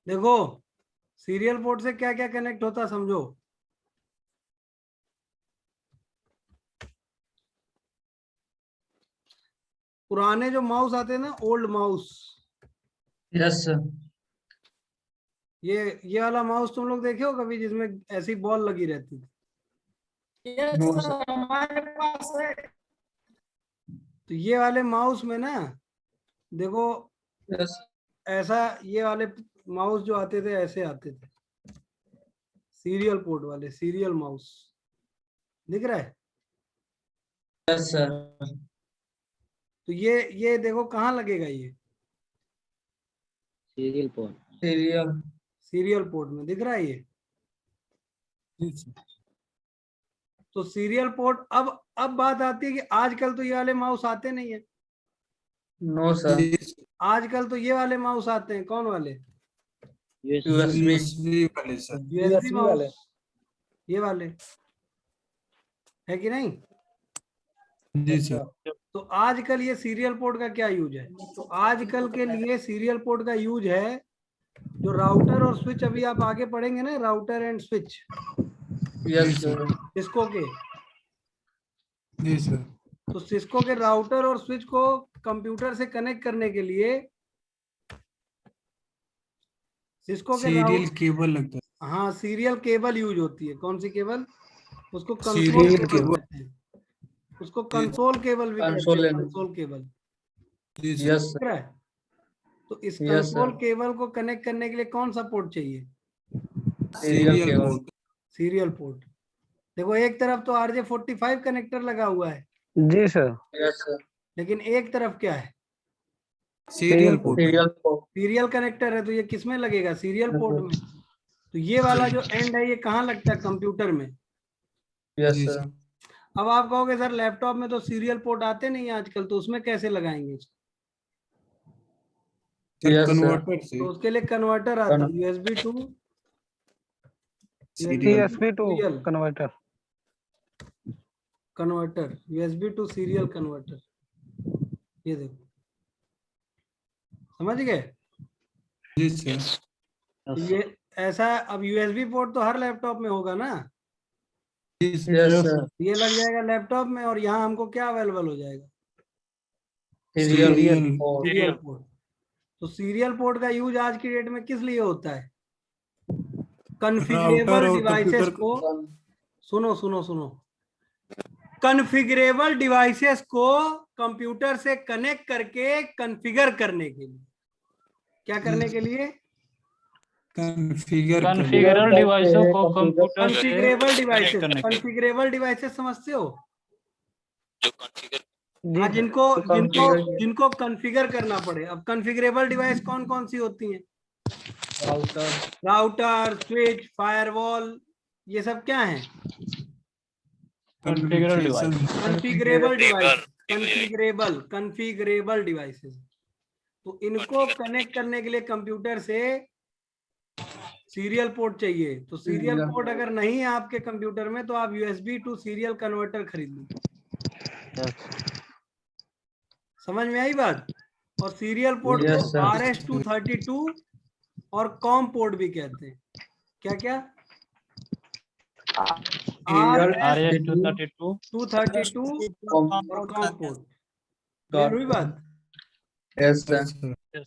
देखो serial port से क्या क्या कनेक्ट होता समझो। पुराने जो माउस आते हैं ना, ओल्ड माउस, यस सर। ये वाला माउस तुम लोग देखे हो कभी, जिसमें ऐसी बॉल लगी रहती थी? No sir. हमारे पास है। तो ये वाले माउस में ना, देखो यस ऐसा, ये वाले माउस जो आते थे ऐसे आते थे, सीरियल पोर्ट वाले, सीरियल माउस दिख रहा है? Yes sir. तो ये देखो कहाँ लगेगा ये, serial port. Serial. Serial port में दिख रहा है ये। तो सीरियल पोर्ट, अब बात आती है कि आजकल तो ये वाले माउस आते नहीं है, नो सर। आजकल तो ये वाले माउस आते हैं। कौन वाले? यूएसबी वाले सर। यूएसबी माउस, ये वाले, है कि नहीं? जी सर। तो आजकल ये सीरियल पोर्ट का क्या यूज है? तो आजकल के लिए सीरियल पोर्ट का यूज है, जो राउटर और स्विच, अभी आप आगे पढ़ेंगे ना, router and switch, yes sir. Cisco के। जी सर। तो सिस्को के राउटर और स्विच को कंप्यूटर से कनेक्ट करने के लिए सिस्को के सीरियल केबल लगता है। हाँ, सीरियल केबल यूज होती है। कौन सी केबल? उसको कंसोल सीरियल केबल केबल। कहते हैं, उसको कंसोल केबल भी कहते कंसोल हैं, कंसोल केबल। यस दिख रहा है? तो इस यस कंसोल सर। केबल को कनेक्ट करने के लिए कौन सा पोर्ट चाहिए? Serial cable. Serial port. देखो एक तरफ तो RJ45 कनेक्टर लगा हुआ है, जी सर। Yes sir. लेकिन एक तरफ क्या है? Serial port. Serial port. Serial connector है। तो ये किस में लगेगा? सीरियल पोर्ट में। तो ये वाला जो एंड है, ये कहाँ लगता है? कंप्यूटर में। Yes sir. अब आप कहोगे सर लैपटॉप में तो सीरियल पोर्ट आते नहीं आजकल, तो उसमें कैसे लगाएंगे इसको? कन्वर्टर से। तो उसके लिए कन्वर्टर आता है, USB to USB to converter. Converter, USB to serial converter. ये देखो, समझ गए? जी सर। तो ये ऐसा, अब USB पोर्ट तो हर लैपटॉप में होगा ना, यस सर। ये लग जाएगा लैपटॉप में, और यहाँ हमको क्या अवेलेबल हो जाएगा? Serial serial port. तो सीरियल पोर्ट का यूज आज की डेट में किस लिए होता है? कॉन्फ़िगरेबल डिवाइसेस को, सुनो सुनो सुनो, कॉन्फ़िगरेबल डिवाइसेस को कंप्यूटर से कनेक्ट करके कॉन्फ़िगर करने के लिए। क्या करने के लिए? कॉन्फ़िगरेबल डिवाइसों को कंप्यूटर से कॉन्फ़िगरेबल डिवाइसेस, कनेक्ट करने के लिए। कॉन्फ़िगरेबल डिवाइसेस समझते हो? जी हाँ, सर। जिनको जिनको जिनको कॉन्फ़िगर करना पड़े। अब कॉन्फ़िगरेबल डिवाइस कौन कौन सी होती हैं? राउटर, स्विच, फायरवॉल, ये सब क्या है? Configurable device. Configurable device, configurable devices. तो इनको कनेक्ट करने के लिए कंप्यूटर से सीरियल पोर्ट चाहिए। तो सीरियल पोर्ट अगर नहीं है आपके कंप्यूटर में, तो आप USB टू सीरियल कन्वर्टर खरीद लो। समझ में आई बात? और सीरियल पोर्ट Yes, को sir. RS-232 और कॉम पोर्ट भी कहते हैं। क्या क्या? RS-232 और कॉम पोर्ट। क्लियर हुई बात? Yes sir.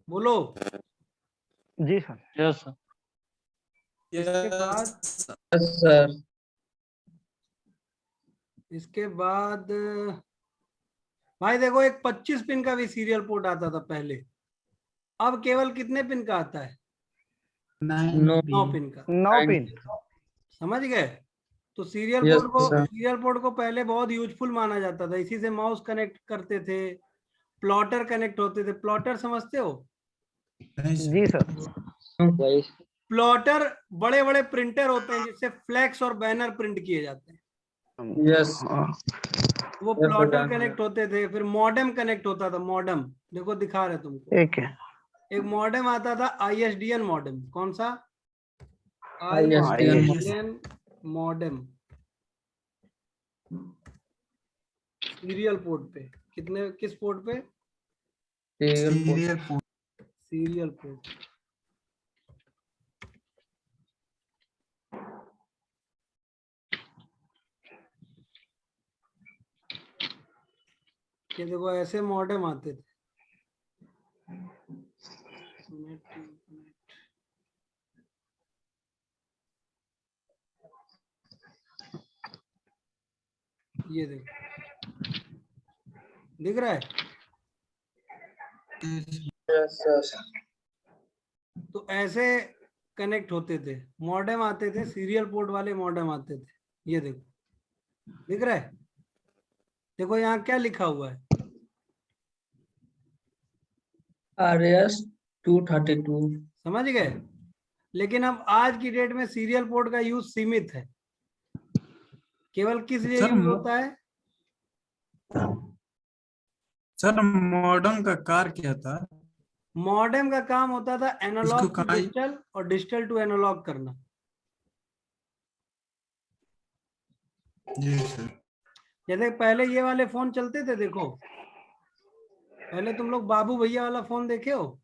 बोलो। जी सर। यस इसके बाद यस सर। इसके बाद भाई देखो, एक 25 पिन का भी सीरियल पोर्ट आता था पहले, अब केवल कितने पिन का आता है? 9 पिन का। 9 पिन। समझ गए? तो सीरियल Yes, पोर्ट को पहले बहुत यूजफुल माना जाता था। इसी से माउस कनेक्ट करते थे, प्लॉटर कनेक्ट होते थे। प्लॉटर समझते हो? जी सर। प्लॉटर बड़े बड़े प्रिंटर होते हैं, जिससे फ्लैक्स और बैनर प्रिंट किए जाते हैं, यस। वो प्लॉटर कनेक्ट होते थे। फिर मॉडेम कनेक्ट होता था। मॉडेम देखो, दिखा रहे तुमको, एक है। एक मॉडेम आता था, ISDN मॉडेम। कौन सा? ISDN ISDN modem. Serial port पे, किस पोर्ट पे? Serial port. Serial port. ये देखो ऐसे मॉडेम आते थे। ये देखो दिख रहा है। Yes, sir. तो ऐसे कनेक्ट होते थे, मॉडेम आते थे, सीरियल पोर्ट वाले मॉडेम आते थे। ये देखो दिख रहा है। देखो यहाँ क्या लिखा हुआ है, RS 232. समझ गए। लेकिन अब आज की डेट में सीरियल पोर्ट का यूज सीमित है। केवल किस लिए यूज होता है? सर मॉडर्न का कार्य क्या था? मॉडेम का काम होता था एनालॉग इसको टू कहाँ- डिजिटल और डिजिटल टू एनालॉग करना। जी सर। जैसे पहले ये वाले फोन चलते थे, देखो पहले तुम लोग बाबू भैया वाला फोन देखे हो?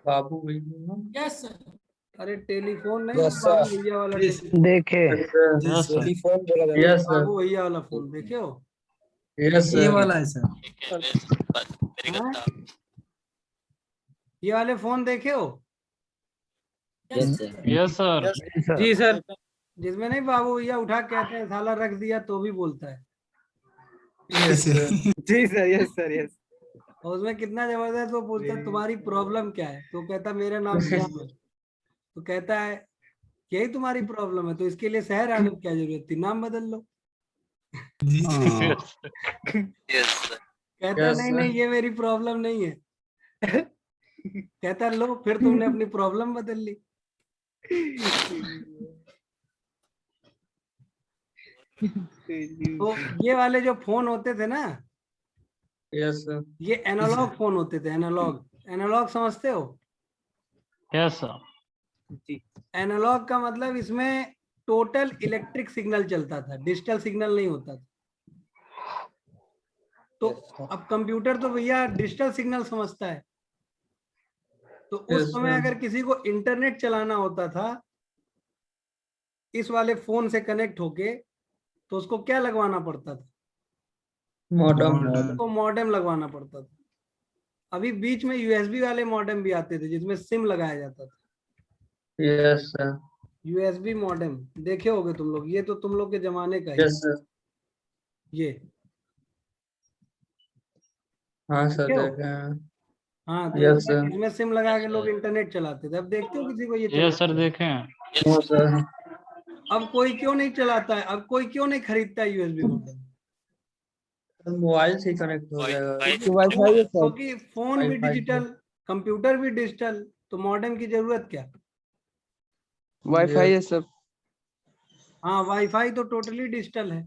बाबू भैया. Yes sir. अरे टेलीफोन नहीं, Yes, बाबू sir. भैया वाला Yes. टेलीफोन। देखे। Yes, sir. Yes, sir. Telephone बोला जाता है. Yes, sir. बाबू भैया वाला फोन देखे हो? Yes, ये sir. वाला है सर। हाँ? ये वाले फोन देखे हो? Yes, sir. Yes, sir. जी सर। जिसमें नहीं बाबू भैया उठा के कहते हैं साला रख दिया तो भी बोलता है। Yes, sir. जी सर, यस सर, यस। और उसमें कितना जबरदस्त वो पूछता है तुम्हारी प्रॉब्लम क्या है, तो कहता मेरा नाम श्याम है। तो कहता है यही तुम्हारी प्रॉब्लम है, तो इसके लिए शहर आने की क्या जरूरत थी, नाम बदल लो। जी कहता Yes, नहीं sir. नहीं ये मेरी प्रॉब्लम नहीं है। कहता लो फिर तुमने अपनी प्रॉब्लम बदल ली। तो ये वाले जो फोन होते थे ना, Yes, sir. ये एनालॉग फोन होते थे। एनालॉग, एनालॉग समझते हो? Yes, sir. जी। एनालॉग का मतलब इसमें टोटल इलेक्ट्रिक सिग्नल चलता था, डिजिटल सिग्नल नहीं होता था। तो अब कंप्यूटर तो भैया डिजिटल सिग्नल समझता है। तो उस Yes, समय sir. अगर किसी को इंटरनेट चलाना होता था इस वाले फोन से कनेक्ट होके, तो उसको क्या लगवाना पड़ता था? Modem. उसको मॉडेम लगवाना पड़ता था। अभी बीच में यूएसबी वाले मॉडेम भी आते थे जिसमें सिम लगाया जाता था। Yes, sir. यूएसबी मॉडेम देखे होगे तुम लोग, ये तो तुम लोग के जमाने का ही। Yes, sir. ये हाँ सर देखे हो? देखे हैं. हाँ, तो Yes, sir. इसमें सिम लगा के लोग इंटरनेट चलाते थे। अब देखते हो किसी को ये Yes, sir. चलाते? देखे हैं। No, sir. अब कोई क्यों नहीं चलाता है, अब कोई क्यों नहीं खरीदता है यूएसबी मॉडेम? मोबाइल से कनेक्ट हो जाएगा. वाईफाई है सर। क्योंकि फोन भी Wi-Fi डिजिटल, कंप्यूटर भी डिजिटल, तो मॉडेम की जरूरत क्या? वाईफाई है सर। हाँ, वाईफाई तो टोटली डिजिटल है।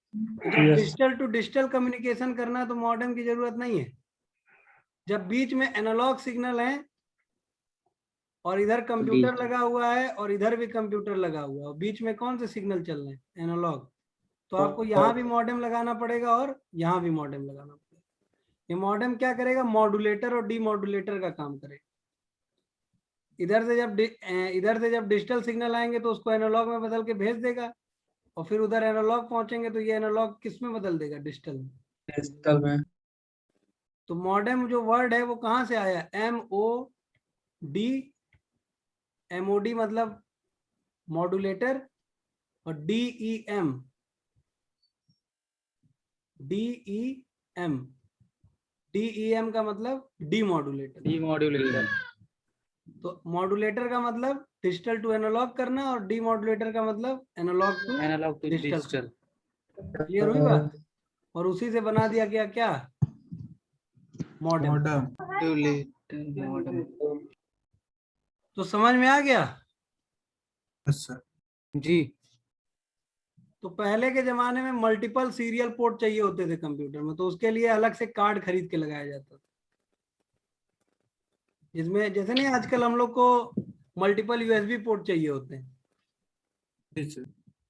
जब Yes. Digital to digital communication करना है तो मॉडेम की जरूरत नहीं है। जब बीच में एनालॉग सिग्नल है और इधर कंप्यूटर लगा हुआ है और इधर भी कंप्यूटर लगा हुआ है, और बीच में कौन से सिग्नल चल रहे हैं? एनालॉग। तो आपको यहाँ भी मॉडेम लगाना पड़ेगा और यहाँ भी मॉडेम लगाना पड़ेगा। ये मॉडेम क्या करेगा? मॉड्यूलेटर और डीमॉड्यूलेटर का काम करेगा। इधर से जब डिजिटल सिग्नल आएंगे तो उसको एनालॉग में बदल के भेज देगा, और फिर उधर एनालॉग पहुंचेंगे तो ये एनालॉग किस में बदल देगा? डिजिटल में। डिजिटल में. तो मॉडेम जो वर्ड है वो कहाँ से आया? MOD, MOD मतलब मॉड्यूलेटर, और DEM का मतलब डीमॉड्यूलेटर। डीमॉड्यूलेटर। तो मॉड्यूलेटर का मतलब डिजिटल टू एनालॉग करना, और डीमॉड्यूलेटर का मतलब analogue to analogue to digital. Digital. Clear हुई बात? और उसी से बना दिया गया क्या? मॉडेम। मॉडर्न। तो समझ में आ गया? Yes sir. जी। तो पहले के जमाने में मल्टीपल सीरियल पोर्ट चाहिए होते थे कंप्यूटर में, तो उसके लिए अलग से कार्ड खरीद के लगाया जाता था, जिसमें जैसे नहीं आजकल हम लोग को मल्टीपल यूएसबी पोर्ट चाहिए होते हैं। जी सर।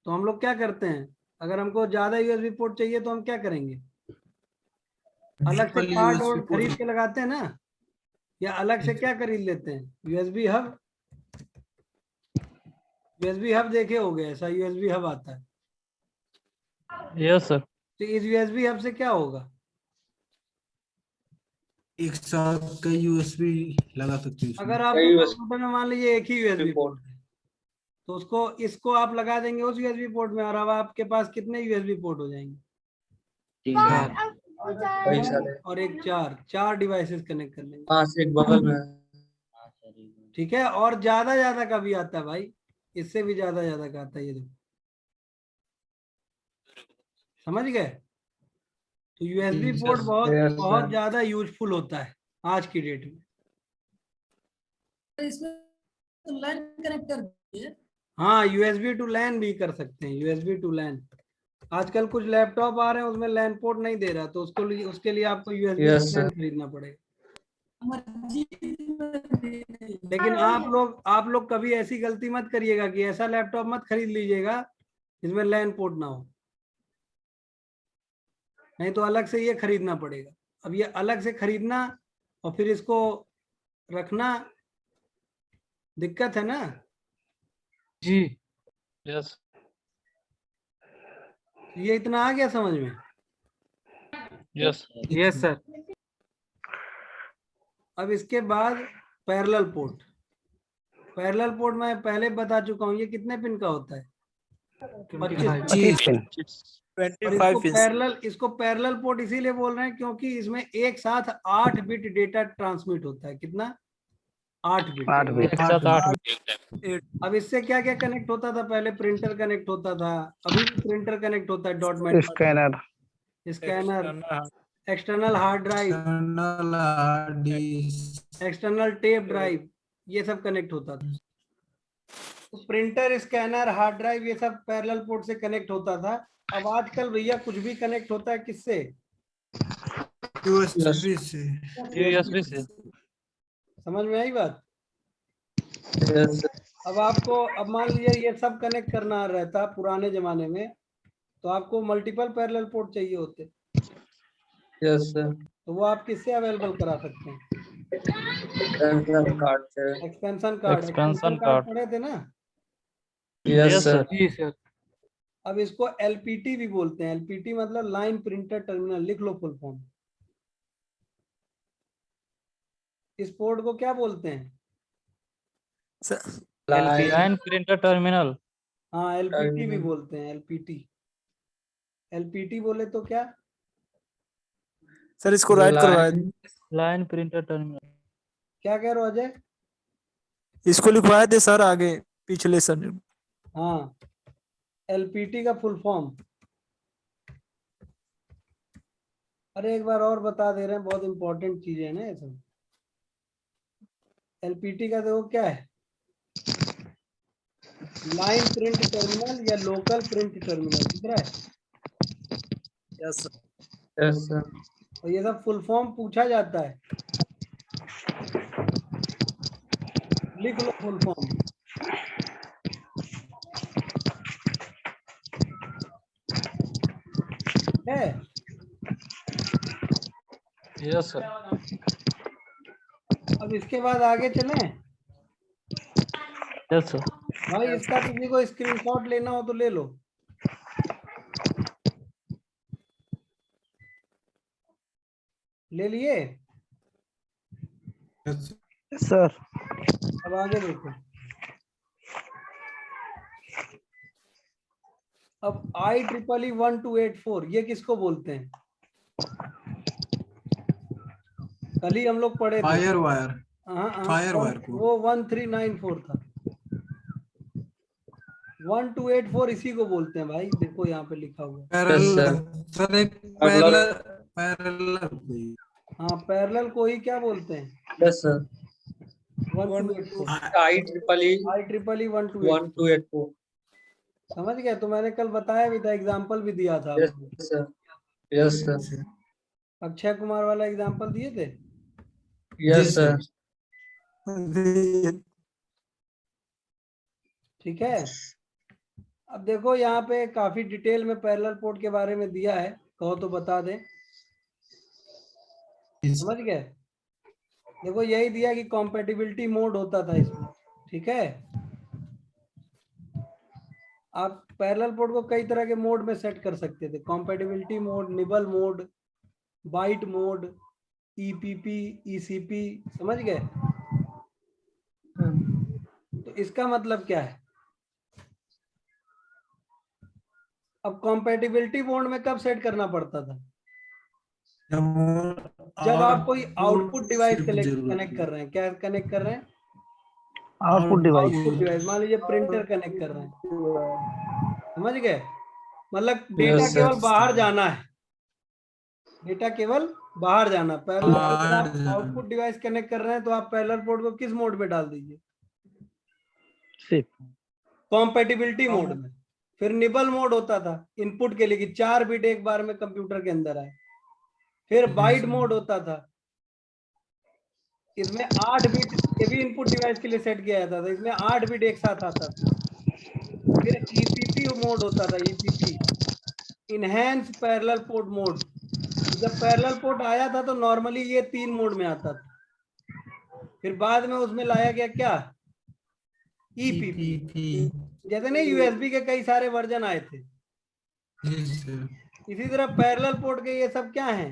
तो हम लोग क्या करते हैं, अगर हमको ज्यादा यूएसबी पोर्ट चाहिए तो हम क्या करेंगे? अलग से कार्ड और खरीद के लगाते हैं ना। या अलग से क्या खरीद लेते हैं? USB hub. यूएसबी हब देखे होगे, ऐसा यूएसबी हब आता है। Yes, sir. तो इस यूएसबी हब से क्या होगा? एक साथ कई यूएसबी लगा सकते हैं अगर उसमें। आपको कई USB कंप्यूटर में मान लीजिए एक ही यूएसबी पोर्ट है, तो इसको आप लगा देंगे उस यूएसबी पोर्ट में, और अब आपके पास कितने यूएसबी पोर्ट हो जाएंगे? कई सारे। और एक चार डिवाइसेस कनेक्ट कर लेंगे। 5 एक बगल में है। ठीक है, और ज्यादा का भी आता है भाई, इससे भी ज्यादा का आता है, ये देखो, समझ गए? तो यूएसबी पोर्ट बहुत ज्यादा यूजफुल होता है आज की डेट में। इसमें तो लाइन कनेक्ट कर दिए। हाँ, यूएसबी टू लैन भी कर सकते हैं, यूएसबी टू लैन। आजकल कुछ लैपटॉप आ रहे हैं उसमें लैन पोर्ट नहीं दे रहा, तो उसके लिए आपको यूएसबी लैन खरीदना पड़ेगा। लेकिन आप लोग कभी ऐसी गलती मत करिएगा कि ऐसा लैपटॉप मत खरीद लीजिएगा जिसमें लैन पोर्ट ना हो, नहीं तो अलग से ये खरीदना पड़ेगा। अब ये अलग से खरीदना और फिर इसको रखना दिक्कत है ना जी। Yes. ये इतना आ गया समझ में? Yes. Yes, sir. अब इसके बाद पैरेलल पोर्ट। पैरेलल पोर्ट मैं पहले बता चुका हूँ, ये कितने पिन का होता है? 25 पिन। इसको पैरेलल पोर्ट इसीलिए बोल रहे हैं क्योंकि इसमें एक साथ 8 बिट डेटा ट्रांसमिट होता है। कितना? 8 बिट। 8 बिट। एक साथ 8। अब इससे क्या क्या कनेक्ट होता था? पहले प्रिंटर कनेक्ट होता था, अभी भी प्रिंटर कनेक्ट होता है, dot mat, scanner, external hard drive, external hard disk, external tape drive, ये सब कनेक्ट होता था। तो प्रिंटर, स्कैनर, हार्ड ड्राइव, ये सब पैरेलल पोर्ट से कनेक्ट होता था। अब आजकल भैया कुछ भी कनेक्ट होता है किससे? यूएसबी से। USB से। समझ में आई बात? Yes, sir. अब मान लीजिए ये सब कनेक्ट करना रहता पुराने जमाने में, तो आपको मल्टीपल पैरेलल पोर्ट चाहिए होते, Yes, sir. तो वो आप किससे अवेलेबल करा सकते हैं? Expansion card से। Expansion Expansion card card। पढ़े थे ना? Yes, sir. जी सर। अब इसको एलपीटी भी बोलते हैं। एलपीटी मतलब लाइन प्रिंटर टर्मिनल, लिख लो फुल फॉर्म। इस पोर्ट को क्या बोलते हैं? Line printer terminal। हाँ, एलपीटी भी बोलते हैं, एलपीटी। एलपीटी बोले तो क्या? सर इसको राइट करवाया, Line printer terminal। क्या कह रहे हो अजय? इसको लिखवाए थे सर आगे पिछले सर। हाँ, एलपीटी का फुल फॉर्म। अरे एक बार और बता दे रहे हैं, बहुत इंपॉर्टेंट चीजें ना ये सब। एलपीटी का देखो क्या है, लाइन प्रिंट टर्मिनल या लोकल प्रिंट टर्मिनल, दिख रहा है? Yes sir. Yes, sir. और ये सब फुल फॉर्म पूछा जाता है, लिख लो फुल फॉर्म। है? Yes, sir। अब इसके बाद आगे चलें Yes, sir। भाई। इसका किसी को स्क्रीनशॉट लेना हो तो ले लो। ले लिए? सर। अब आगे देखो। अब IEEE 1284 ये किसको बोलते हैं? कल ही हम लोग पढ़े थे। Fire wire. हाँ, फायर वायर को। वो 1394 था। 1284 इसी को बोलते हैं भाई, देखो यहाँ पे लिखा हुआ है। पैरेलल। सर एक पैरेलल। हाँ, पैरेलल को ही क्या बोलते हैं? Yes, sir. 1284। IEEE 1284 समझ गए? तो मैंने कल बताया भी था, एग्जाम्पल भी दिया था। Yes, sir. Yes, sir. Akshay Kumar वाला एग्जाम्पल दिए थे। Yes, sir. ठीक है। अब देखो यहाँ पे काफी डिटेल में पैरेलल पोर्ट के बारे में दिया है, कहो तो बता दें। समझ गए? देखो यही दिया कि कॉम्पेटिबिलिटी मोड होता था इसमें, ठीक है। आप पैरेलल पोर्ट को कई तरह के मोड में सेट कर सकते थे, compatibility mode, nibble mode, byte mode, EPP, ECP, समझ गए। तो इसका मतलब क्या है, अब कॉम्पेटिबिलिटी मोड में कब सेट करना पड़ता था, जब आप कोई आउटपुट डिवाइस कनेक्ट कर रहे हैं। क्या कनेक्ट कर रहे हैं? Output device. आउटपुट डिवाइस, मान लीजिए प्रिंटर कनेक्ट कर रहे हैं, समझ गए। मतलब डेटा Yes, sir. केवल बाहर जाना है, डेटा केवल बाहर जाना। पैरेलल पोर्ट आप आउटपुट डिवाइस कनेक्ट कर रहे हैं तो आप पैरेलल पोर्ट को किस मोड में डाल दीजिए? सिर्फ कॉम्पेटिबिलिटी मोड में। फिर निबल मोड होता था इनपुट के लिए कि 4 बिट एक बार में कंप्यूटर के अंदर आए। फिर बाइट मोड होता था, इसमें 8 बिट, ये भी इनपुट डिवाइस के लिए सेट किया जाता था, इसमें 8 बिट एक साथ आता था। फिर ईपीपी मोड होता था, EPP, enhance parallel port mode. जब पैरेलल पोर्ट आया था तो नॉर्मली ये 3 मोड में आता था, फिर बाद में उसमें लाया गया क्या, ईपीपी। जैसे नहीं यूएसबी के कई सारे वर्जन आए थे, इसी तरह पैरेलल पोर्ट के ये सब क्या हैं,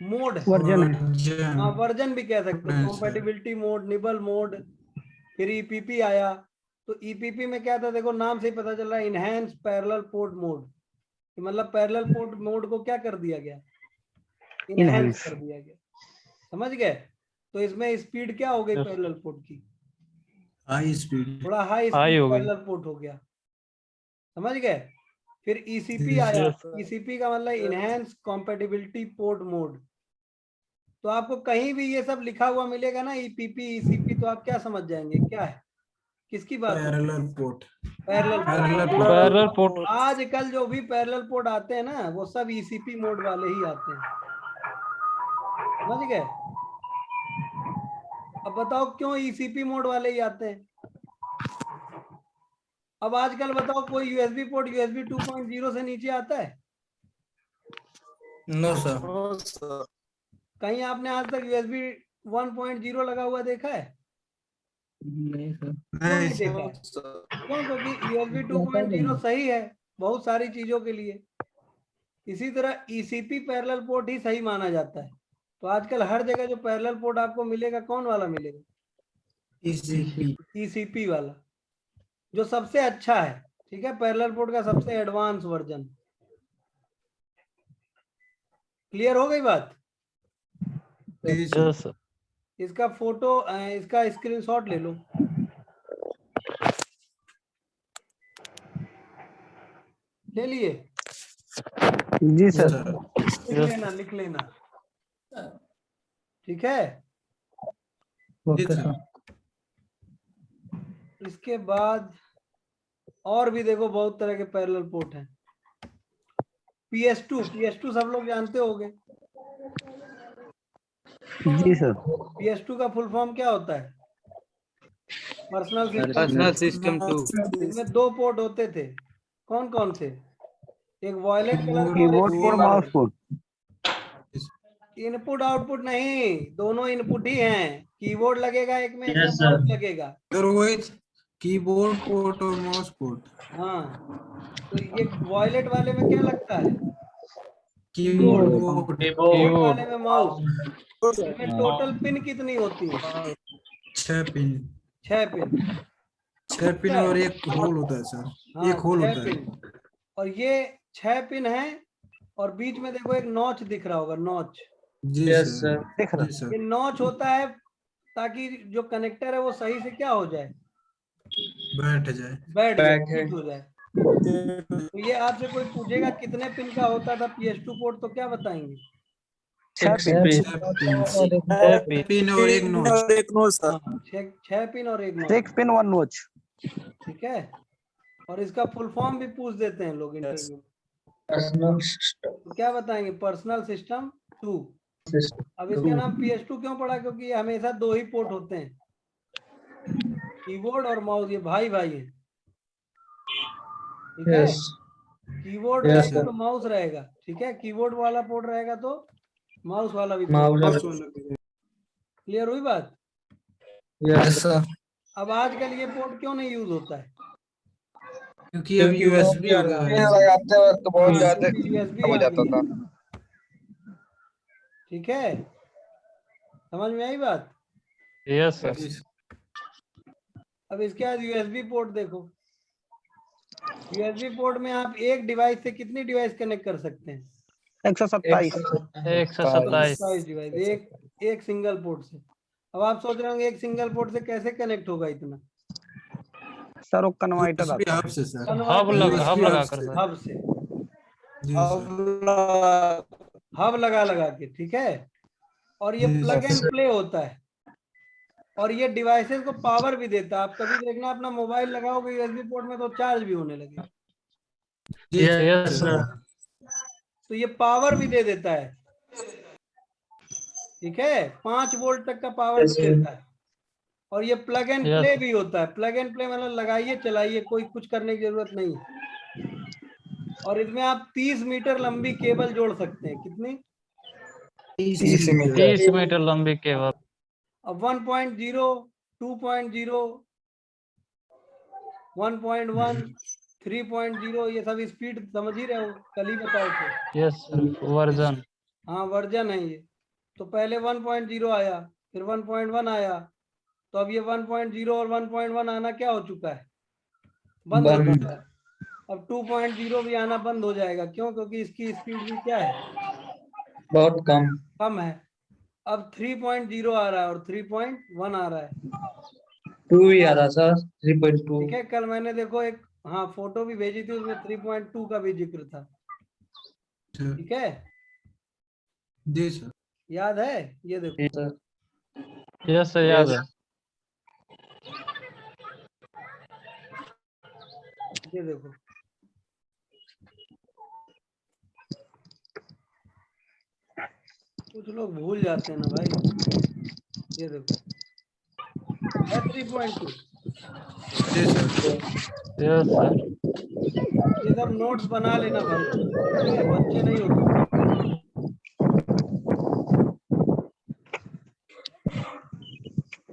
मोड, वर्जन है। हाँ वर्जन भी कह सकते हैं, कॉम्पेटिबिलिटी मोड, निबल मोड, फिर ईपीपी आया। तो ईपीपी में क्या था, देखो नाम से ही पता चल रहा है, इनहैंस पैरेलल पोर्ट मोड, मतलब पैरेलल पोर्ट मोड को क्या कर दिया गया, इनहैंस कर दिया गया, समझ गए। तो इसमें स्पीड क्या हो गई पैरेलल पोर्ट की, हाई स्पीड, थोड़ा हाई हाई स्पीड हो गई। पैरेलल पोर्ट हो गया, समझ गए। फिर ईसीपी आया, ईसीपी का मतलब इनहैंस कॉम्पेटिबिलिटी पोर्ट मोड। तो आपको कहीं भी ये सब लिखा हुआ मिलेगा ना, ईपीपी, ईसीपी, तो आप क्या समझ जाएंगे क्या है, किसकी बात है, parallel port, parallel parallel port. आजकल जो भी पैरेलल पोर्ट आते हैं ना वो सब ईसीपी मोड वाले ही आते हैं, समझ गए। अब बताओ क्यों ईसीपी मोड वाले ही आते हैं। अब आजकल बताओ कोई यूएसबी पोर्ट यूएसबी 2.0 से नीचे आता है? No sir. कहीं आपने आज तक यूएसबी 1.0 लगा हुआ देखा है? नहीं सर। क्यों नहीं देखा है? क्यों? क्योंकि यूएसबी 2.0 सही है बहुत सारी चीजों के लिए। इसी तरह ईसीपी पैरेलल पोर्ट ही सही माना जाता है। तो आजकल हर जगह जो पैरेलल पोर्ट आपको मिलेगा कौन वाला मिलेगा? ईसीपी वाला, जो सबसे अच्छा है, ठीक है, पैरेलल पोर्ट का सबसे एडवांस वर्जन। क्लियर हो गई बात? Yes sir. इसका फोटो, इसका स्क्रीनशॉट ले लो, ले लिए? जी सर। लिख लेना, ठीक है। Okay sir. इसके बाद और भी देखो बहुत तरह के पैरेलल पोर्ट हैं। PS2 सब लोग जानते होंगे। जी सर। PS2 का फुल फॉर्म क्या होता है? Personal personal system 2। इसमें 2 पोर्ट होते थे, कौन कौन थे? एक violet colour keyboard port, mouse port. Input output नहीं, दोनों इनपुट ही हैं। कीबोर्ड लगेगा एक में, एक में Yes, माउस sir. लगेगा। तो वही कीबोर्ड पोर्ट और माउस पोर्ट। हाँ, तो ये वॉयलेट वाले में क्या लगता है? कीबोर्ड, कीबोर्ड वाले में माउस। इसमें टोटल पिन कितनी होती है? 6 पिन, 6 पिन। 6 पिन और एक होल होता है सर, हाँ, एक होल 6 होता है। पिन। और ये 6 पिन है और बीच में देखो एक नॉच दिख रहा होगा, नॉच। जी यस सर, सर। देख रहा। जी सर। ये नॉच होता है ताकि जो कनेक्टर है वो सही से क्या हो जाए, बैठ जाए। बैठ जाए, बैठे। फिट हो जाए। तो ये आपसे कोई पूछेगा कितने पिन का होता था PS2 पोर्ट, तो क्या बताएंगे? 6 पिन। 6 पिन और एक नोच। हाँ, 6 पिन और एक नॉच, 6 पिन 1 नोच। ठीक है। और इसका फुल फॉर्म भी पूछ देते हैं लोग इंटरव्यू में, पर्सनल सिस्टम। तो क्या बताएंगे? Personal system 2। अब इसका नाम PS2 क्यों पड़ा? क्योंकि ये हमेशा 2 ही पोर्ट होते हैं, कीबोर्ड और माउस, ये भाई भाई है, ठीक है। यस। कीबोर्ड Yes, रहेगा sir. तो माउस रहेगा, ठीक है। कीबोर्ड वाला पोर्ट रहेगा तो माउस वाला भी माउस पोर्ट। वाला। क्लियर हुई बात? Yes sir. अब आजकल ये पोर्ट क्यों नहीं यूज होता है? क्योंकि अब यूएसबी हो गया है। लगाते वक्त बहुत ज्यादा यूएसबी हो आ जाता गई था। है। ठीक है, समझ में आई बात? Yes sir. अब इसके बाद यूएसबी पोर्ट देखो। यूएसबी पोर्ट में आप एक डिवाइस से कितनी डिवाइस कनेक्ट कर सकते हैं? 127। 127 डिवाइस एक सिंगल पोर्ट से। अब आप सोच रहे होंगे एक सिंगल पोर्ट से कैसे कनेक्ट होगा इतना? सर वो कन्वर्टर USB आता हब से सर। हब USB लगा हब कर से। सर। हब से, जी सर। हब लगा के, ठीक है। और ये जी प्लग एंड सर। प्ले होता है और ये डिवाइसेस को पावर भी देता है। आप कभी देखना अपना मोबाइल लगाओगे यूएसबी पोर्ट में तो चार्ज भी होने लगे, जी यस सर। सर। तो ये पावर भी दे देता है। ठीक है, 5 वोल्ट तक का पावर भी देता है। और ये प्लग एंड Yes. प्ले भी होता है। प्लग एंड प्ले मतलब लगाइए चलाइए, कोई कुछ करने की जरूरत नहीं है। और इसमें आप 30 मीटर लंबी केबल जोड़ सकते हैं। कितनी? 30 मीटर। 30 मीटर लंबी केबल। अब 1.0, 2.0, 1.1, 3.0 ये सब स्पीड समझ ही रहे हो, कल ही बताए थे। Yes sir. वर्जन। हाँ वर्जन है ये। तो पहले 1.0 आया, फिर 1.1 आया, तो अब ये 1.0 और 1.1 आना क्या हो चुका है? बंद हो चुका है। अब 2.0 भी आना बंद हो जाएगा। क्यों? क्योंकि इसकी स्पीड भी क्या है? बहुत कम है। अब 3.0 आ रहा है और 3.1 आ रहा है। 2 ही आ रहा सर। 3.2। ठीक है, कल मैंने देखो एक हाँ फोटो भी भेजी थी, उसमें 3.2 का भी जिक्र था। ठीक है, जी सर। याद है? ये देखो, यस सर याद है। ये देखो, कुछ लोग भूल जाते हैं ना भाई। ये देखो है 3.2। जी सर। Yes sir. ये सब नोट्स बना लेना भाई, ठीक है, बच्चे नहीं हो तुम।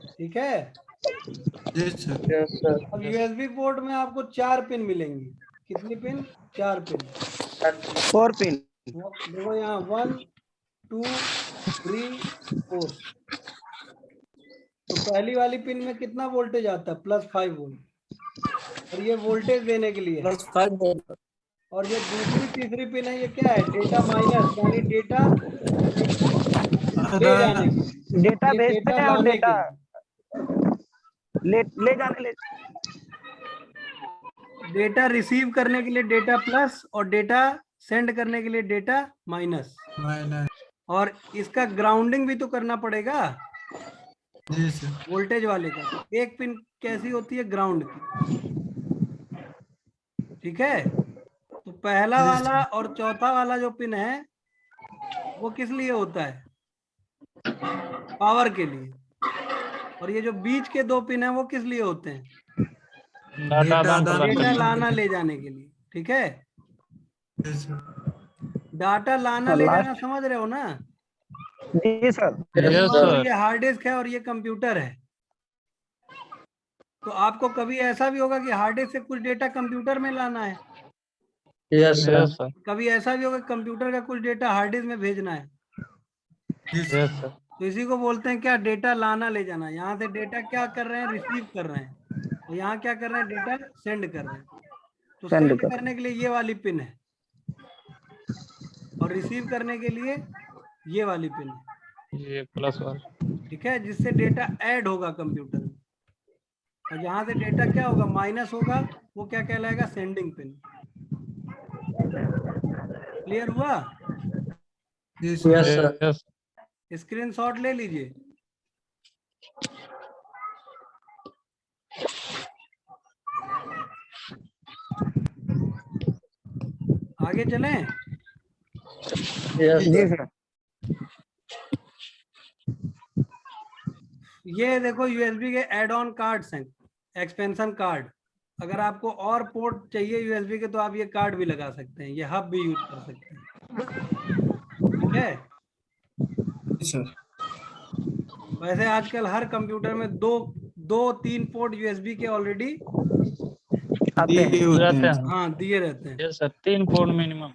ठीक है, जी सर। Yes sir. अब यूएसबी पोर्ट में आपको 4 पिन मिलेंगी। कितनी पिन? 4 पिन। 4 पिन। देखो यहाँ 1, 2, 3, 4। तो पहली वाली पिन में कितना वोल्टेज आता है? +5 वोल्ट। और ये वोल्टेज देने के लिए है। +5 वोल्ट। और ये दूसरी तीसरी पिन है, ये क्या है? डेटा माइनस, यानी डेटा ले जाने के लिए। डेटा ये भेजते डेटा हैं और लाने डेटा के लिए। ले जाने ले। डेटा रिसीव करने के लिए डेटा प्लस और डेटा सेंड करने के लिए डेटा माइनस। और इसका ग्राउंडिंग भी तो करना पड़ेगा जी सर। वोल्टेज वाले का। तो एक पिन कैसी होती है? ग्राउंड की। ठीक है, तो पहला वाला और चौथा वाला जो पिन है वो किस लिए होता है? पावर के लिए। और ये जो बीच के 2 पिन है वो किस लिए होते हैं? डाटा आदान डेटा प्रदान। लाना ले जाने के लिए। ठीक है, जी सर। डाटा लाना ले जाना समझ रहे हो ना? जी सर। यस और सर। ये हार्ड डिस्क है और ये कंप्यूटर है। तो आपको कभी ऐसा भी होगा कि हार्ड डिस्क से कुछ डेटा कंप्यूटर में लाना है। Yes sir. Yes sir. कभी ऐसा भी होगा कि कंप्यूटर का कुछ डेटा हार्ड डिस्क में भेजना है। Yes sir. तो इसी को बोलते हैं क्या? डेटा लाना ले जाना। यहाँ से डेटा क्या कर रहे हैं? रिसीव कर रहे हैं। और यहाँ क्या कर रहे हैं? डेटा सेंड कर रहे हैं। तो सेंड करने के लिए ये वाली पिन है और रिसीव करने के लिए ये वाली पिन है। ये +1। ठीक है, जिससे डेटा ऐड होगा कंप्यूटर में। और जहां से डेटा क्या होगा? माइनस होगा, वो क्या कहलाएगा? Sending pin. क्लियर हुआ? Yes sir. यस। स्क्रीनशॉट ले लीजिए। आगे चलें? यस जी सर। सर। ये देखो यूएसबी के एड ऑन कार्ड्स हैं, एक्सपेंशन कार्ड। अगर आपको और पोर्ट चाहिए यूएसबी के तो आप ये कार्ड भी लगा सकते हैं, ये हब भी यूज कर सकते हैं। ठीक है, सर। वैसे आजकल हर कंप्यूटर में दो 3 पोर्ट यूएसबी के ऑलरेडी आते हैं। दिए होते जाते हैं। हैं। हाँ दिए रहते हैं। Yes sir 3 port minimum.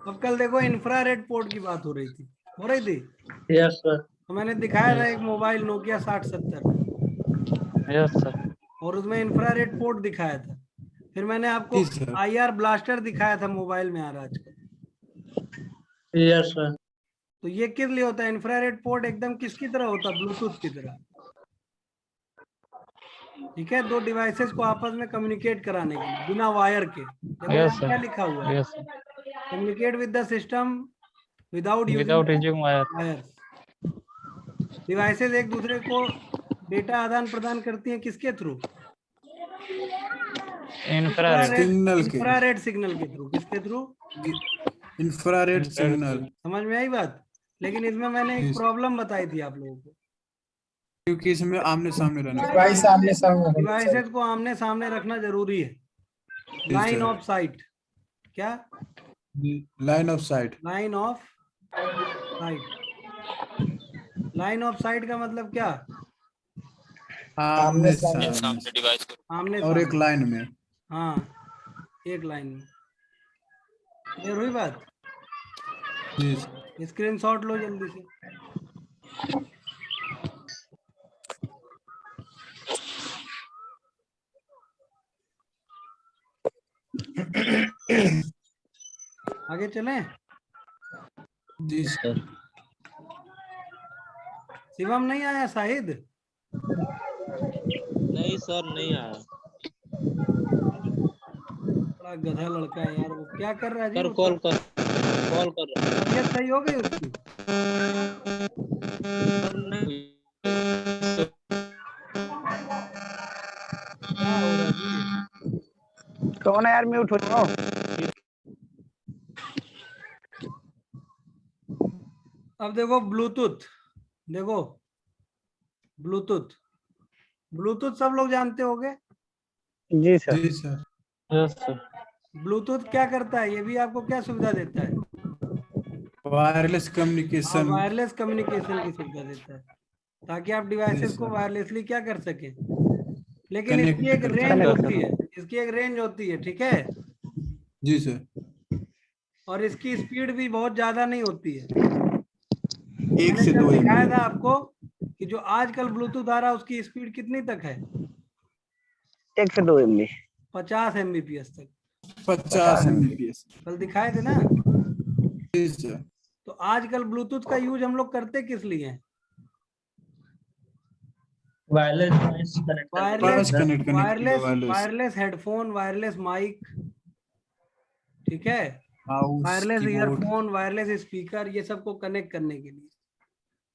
अब कल देखो इंफ्रारेड पोर्ट की बात हो रही थी Yes, sir. तो मैंने दिखाया था Yes. एक मोबाइल नोकिया 6070 यस सर। और उसमें इंफ्रारेड पोर्ट दिखाया था। फिर मैंने आपको जी सर। IR ब्लास्टर दिखाया था, मोबाइल में आ रहा आजकल। Yes, sir. तो ये किस लिए होता है? इंफ्रारेड पोर्ट एकदम किसकी तरह होता है? ब्लूटूथ की तरह। ठीक है, दो डिवाइसेस को आपस में कम्युनिकेट कराने के लिए बिना वायर के। देखो यस यहाँ सर। क्या लिखा हुआ है? Yes sir. Communicate with the system without without using wire. Wire. Devices एक दूसरे को डेटा आदान प्रदान करती हैं किसके थ्रू? इंफ्रारेड। सिग्नल के। इंफ्रारेड सिग्नल के थ्रू। किसके थ्रू? Infrared signal. समझ में आई बात? लेकिन इसमें मैंने एक Yes. प्रॉब्लम बताई थी आप लोगों को। क्योंकि इसमें आमने सामने रहना चाहिए। डिवाइस आमने सामने होना डिवाइसेस को आमने सामने रखना जरूरी है। Line sir. Of sight. क्या? Line of sight. Line of sight. Line of sight का मतलब क्या? आमने सामने। सामने आमने और एक सामने। लाइन में। हाँ, एक लाइन में। क्लियर हुई बात? जी सर। स्क्रीनशॉट लो जल्दी से। आगे चलें? जी सर। शिवम नहीं आया? शाहिद? नहीं सर नहीं आया। बड़ा गधा लड़का है यार। वो क्या कर रहा है जी? सर वो कॉल कर रहा हूँ। तबीयत सही हो गई उसकी? सर नहीं क्या हो रहा है जी? कौन है यार? म्यूट हो जाओ। अब देखो ब्लूटूथ। देखो ब्लूटूथ। ब्लूटूथ सब लोग जानते होंगे। जी सर। जी सर। Yes sir. ब्लूटूथ क्या करता है? ये भी आपको क्या सुविधा देता है? Wireless communication. वायरलेस कम्युनिकेशन की सुविधा देता है, ताकि आप डिवाइसेस को sir. वायरलेसली क्या कर सके। लेकिन Connect इसकी एक कर रेंज सकते हैं। होती है। इसकी एक रेंज होती है, ठीक है? जी सर। और इसकी स्पीड भी बहुत ज्यादा नहीं होती है। 1 से मैंने 2 जब दिखाया MB। था आपको कि जो आजकल ब्लूटूथ आ रहा है उसकी स्पीड कितनी तक है? 1 से 2 MB। 50 Mbps तक। 50 Mbps। कल दिखाए थे ना? जी सर। तो आजकल ब्लूटूथ का यूज हम लोग करते किस लिए हैं? Wireless noise connect करने के लिए, Wireless sir. connect करने के लिए wireless wireless। Wireless headphone, wireless mic, ठीक है, mouse, wireless keyboard. Earphone, wireless speaker, ये सबको कनेक्ट करने के लिए।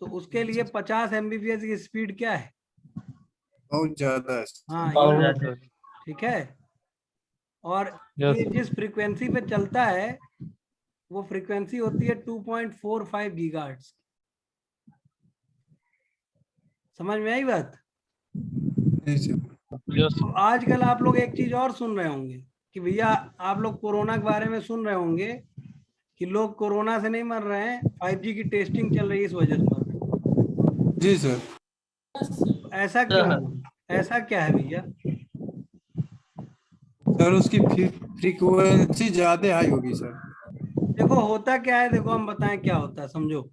तो उसके लिए 50 Mbps की स्पीड क्या है? बहुत ज्यादा है। हाँ बहुत ये, ज्यादा। ठीक है। और Yes. ये जिस फ्रीक्वेंसी पे चलता है वो फ्रीक्वेंसी होती है 2.45 गीगाहर्ट्ज। समझ में आई बात? जी सर। यस तो आजकल आप लोग एक चीज और सुन रहे होंगे कि भैया, आप लोग कोरोना के बारे में सुन रहे होंगे कि लोग कोरोना से नहीं मर रहे हैं, 5G की टेस्टिंग चल रही है इस वजह से मर रहे हैं। जी सर। ऐसा क्यों है? ऐसा क्या है भैया? सर उसकी फ्रीक्वेंसी ज्यादा हाई होगी सर। देखो होता क्या है, देखो हम बताएं क्या होता है, समझो।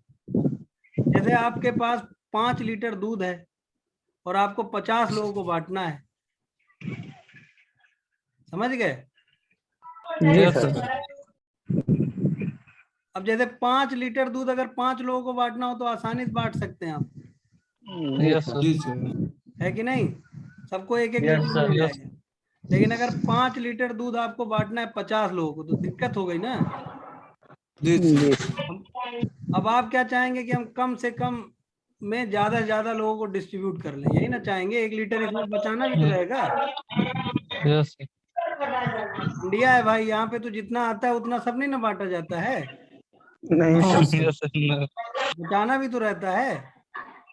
जैसे आपके पास 5 लीटर दूध है और आपको 50 लोगों को बांटना है। समझ गए? जी यस सर। सर। अब जैसे 5 लीटर दूध अगर 5 लोगों को बांटना हो तो आसानी से बांट सकते हैं आप, यस सर। जी सर। है कि नहीं? सबको एक एक Yes, लीटर sir. मिल Yes. जाएगा। लेकिन अगर 5 लीटर दूध आपको बांटना है 50 लोगों को तो दिक्कत हो गई ना। जी जी सर। अब आप क्या चाहेंगे कि हम कम से कम में ज्यादा से ज्यादा लोगों को डिस्ट्रीब्यूट कर लें, यही ना चाहेंगे? 1 लीटर इसमें बचाना भी तो रहेगा। Yes sir. इंडिया है भाई, यहाँ पे तो जितना आता है उतना सब नहीं ना बांटा जाता है, नहीं सर। Yes sir. बचाना भी तो रहता है।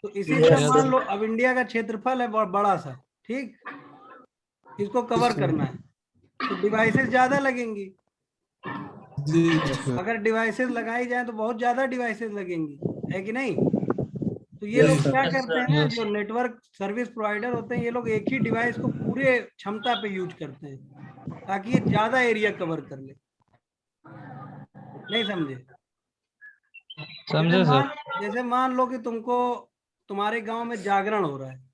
तो इसी Yes, तरह sir. मान लो अब इंडिया का क्षेत्रफल है बड़ा सा, ठीक, इसको कवर करना है तो डिवाइसेस ज्यादा लगेंगी। जी सर। अगर डिवाइसेस लगाई जाए तो बहुत ज्यादा डिवाइसेस लगेंगी, है कि नहीं? तो ये लोग क्या Yes, करते sir. हैं ना, Yes. जो नेटवर्क सर्विस प्रोवाइडर होते हैं, ये लोग एक ही डिवाइस को पूरे क्षमता पे यूज करते हैं ताकि ये ज्यादा एरिया कवर कर ले। नहीं समझे? समझे जैसे सर। जैसे मान लो कि तुम्हारे गांव में जागरण हो रहा है,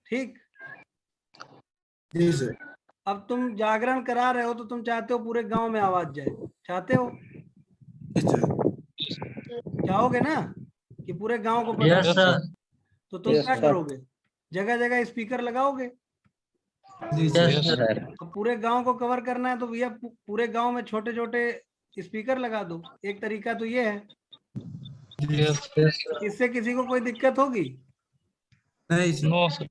ठीक? जी सर। अब तुम जागरण करा रहे हो तो तुम चाहते हो पूरे गांव में आवाज जाए, चाहते हो? जी सर। चाहोगे ना कि पूरे गांव को पता Yes, चले? sir. तो तुम Yes, क्या sir. करोगे? जगह जगह स्पीकर लगाओगे। जी Yes, सर। sir. अब पूरे गांव को कवर करना है तो भैया पूरे गांव में छोटे छोटे स्पीकर लगा दो। एक तरीका तो ये है। जी Yes. सर। Yes, sir. इससे किसी को कोई दिक्कत होगी? नहीं सर। No sir.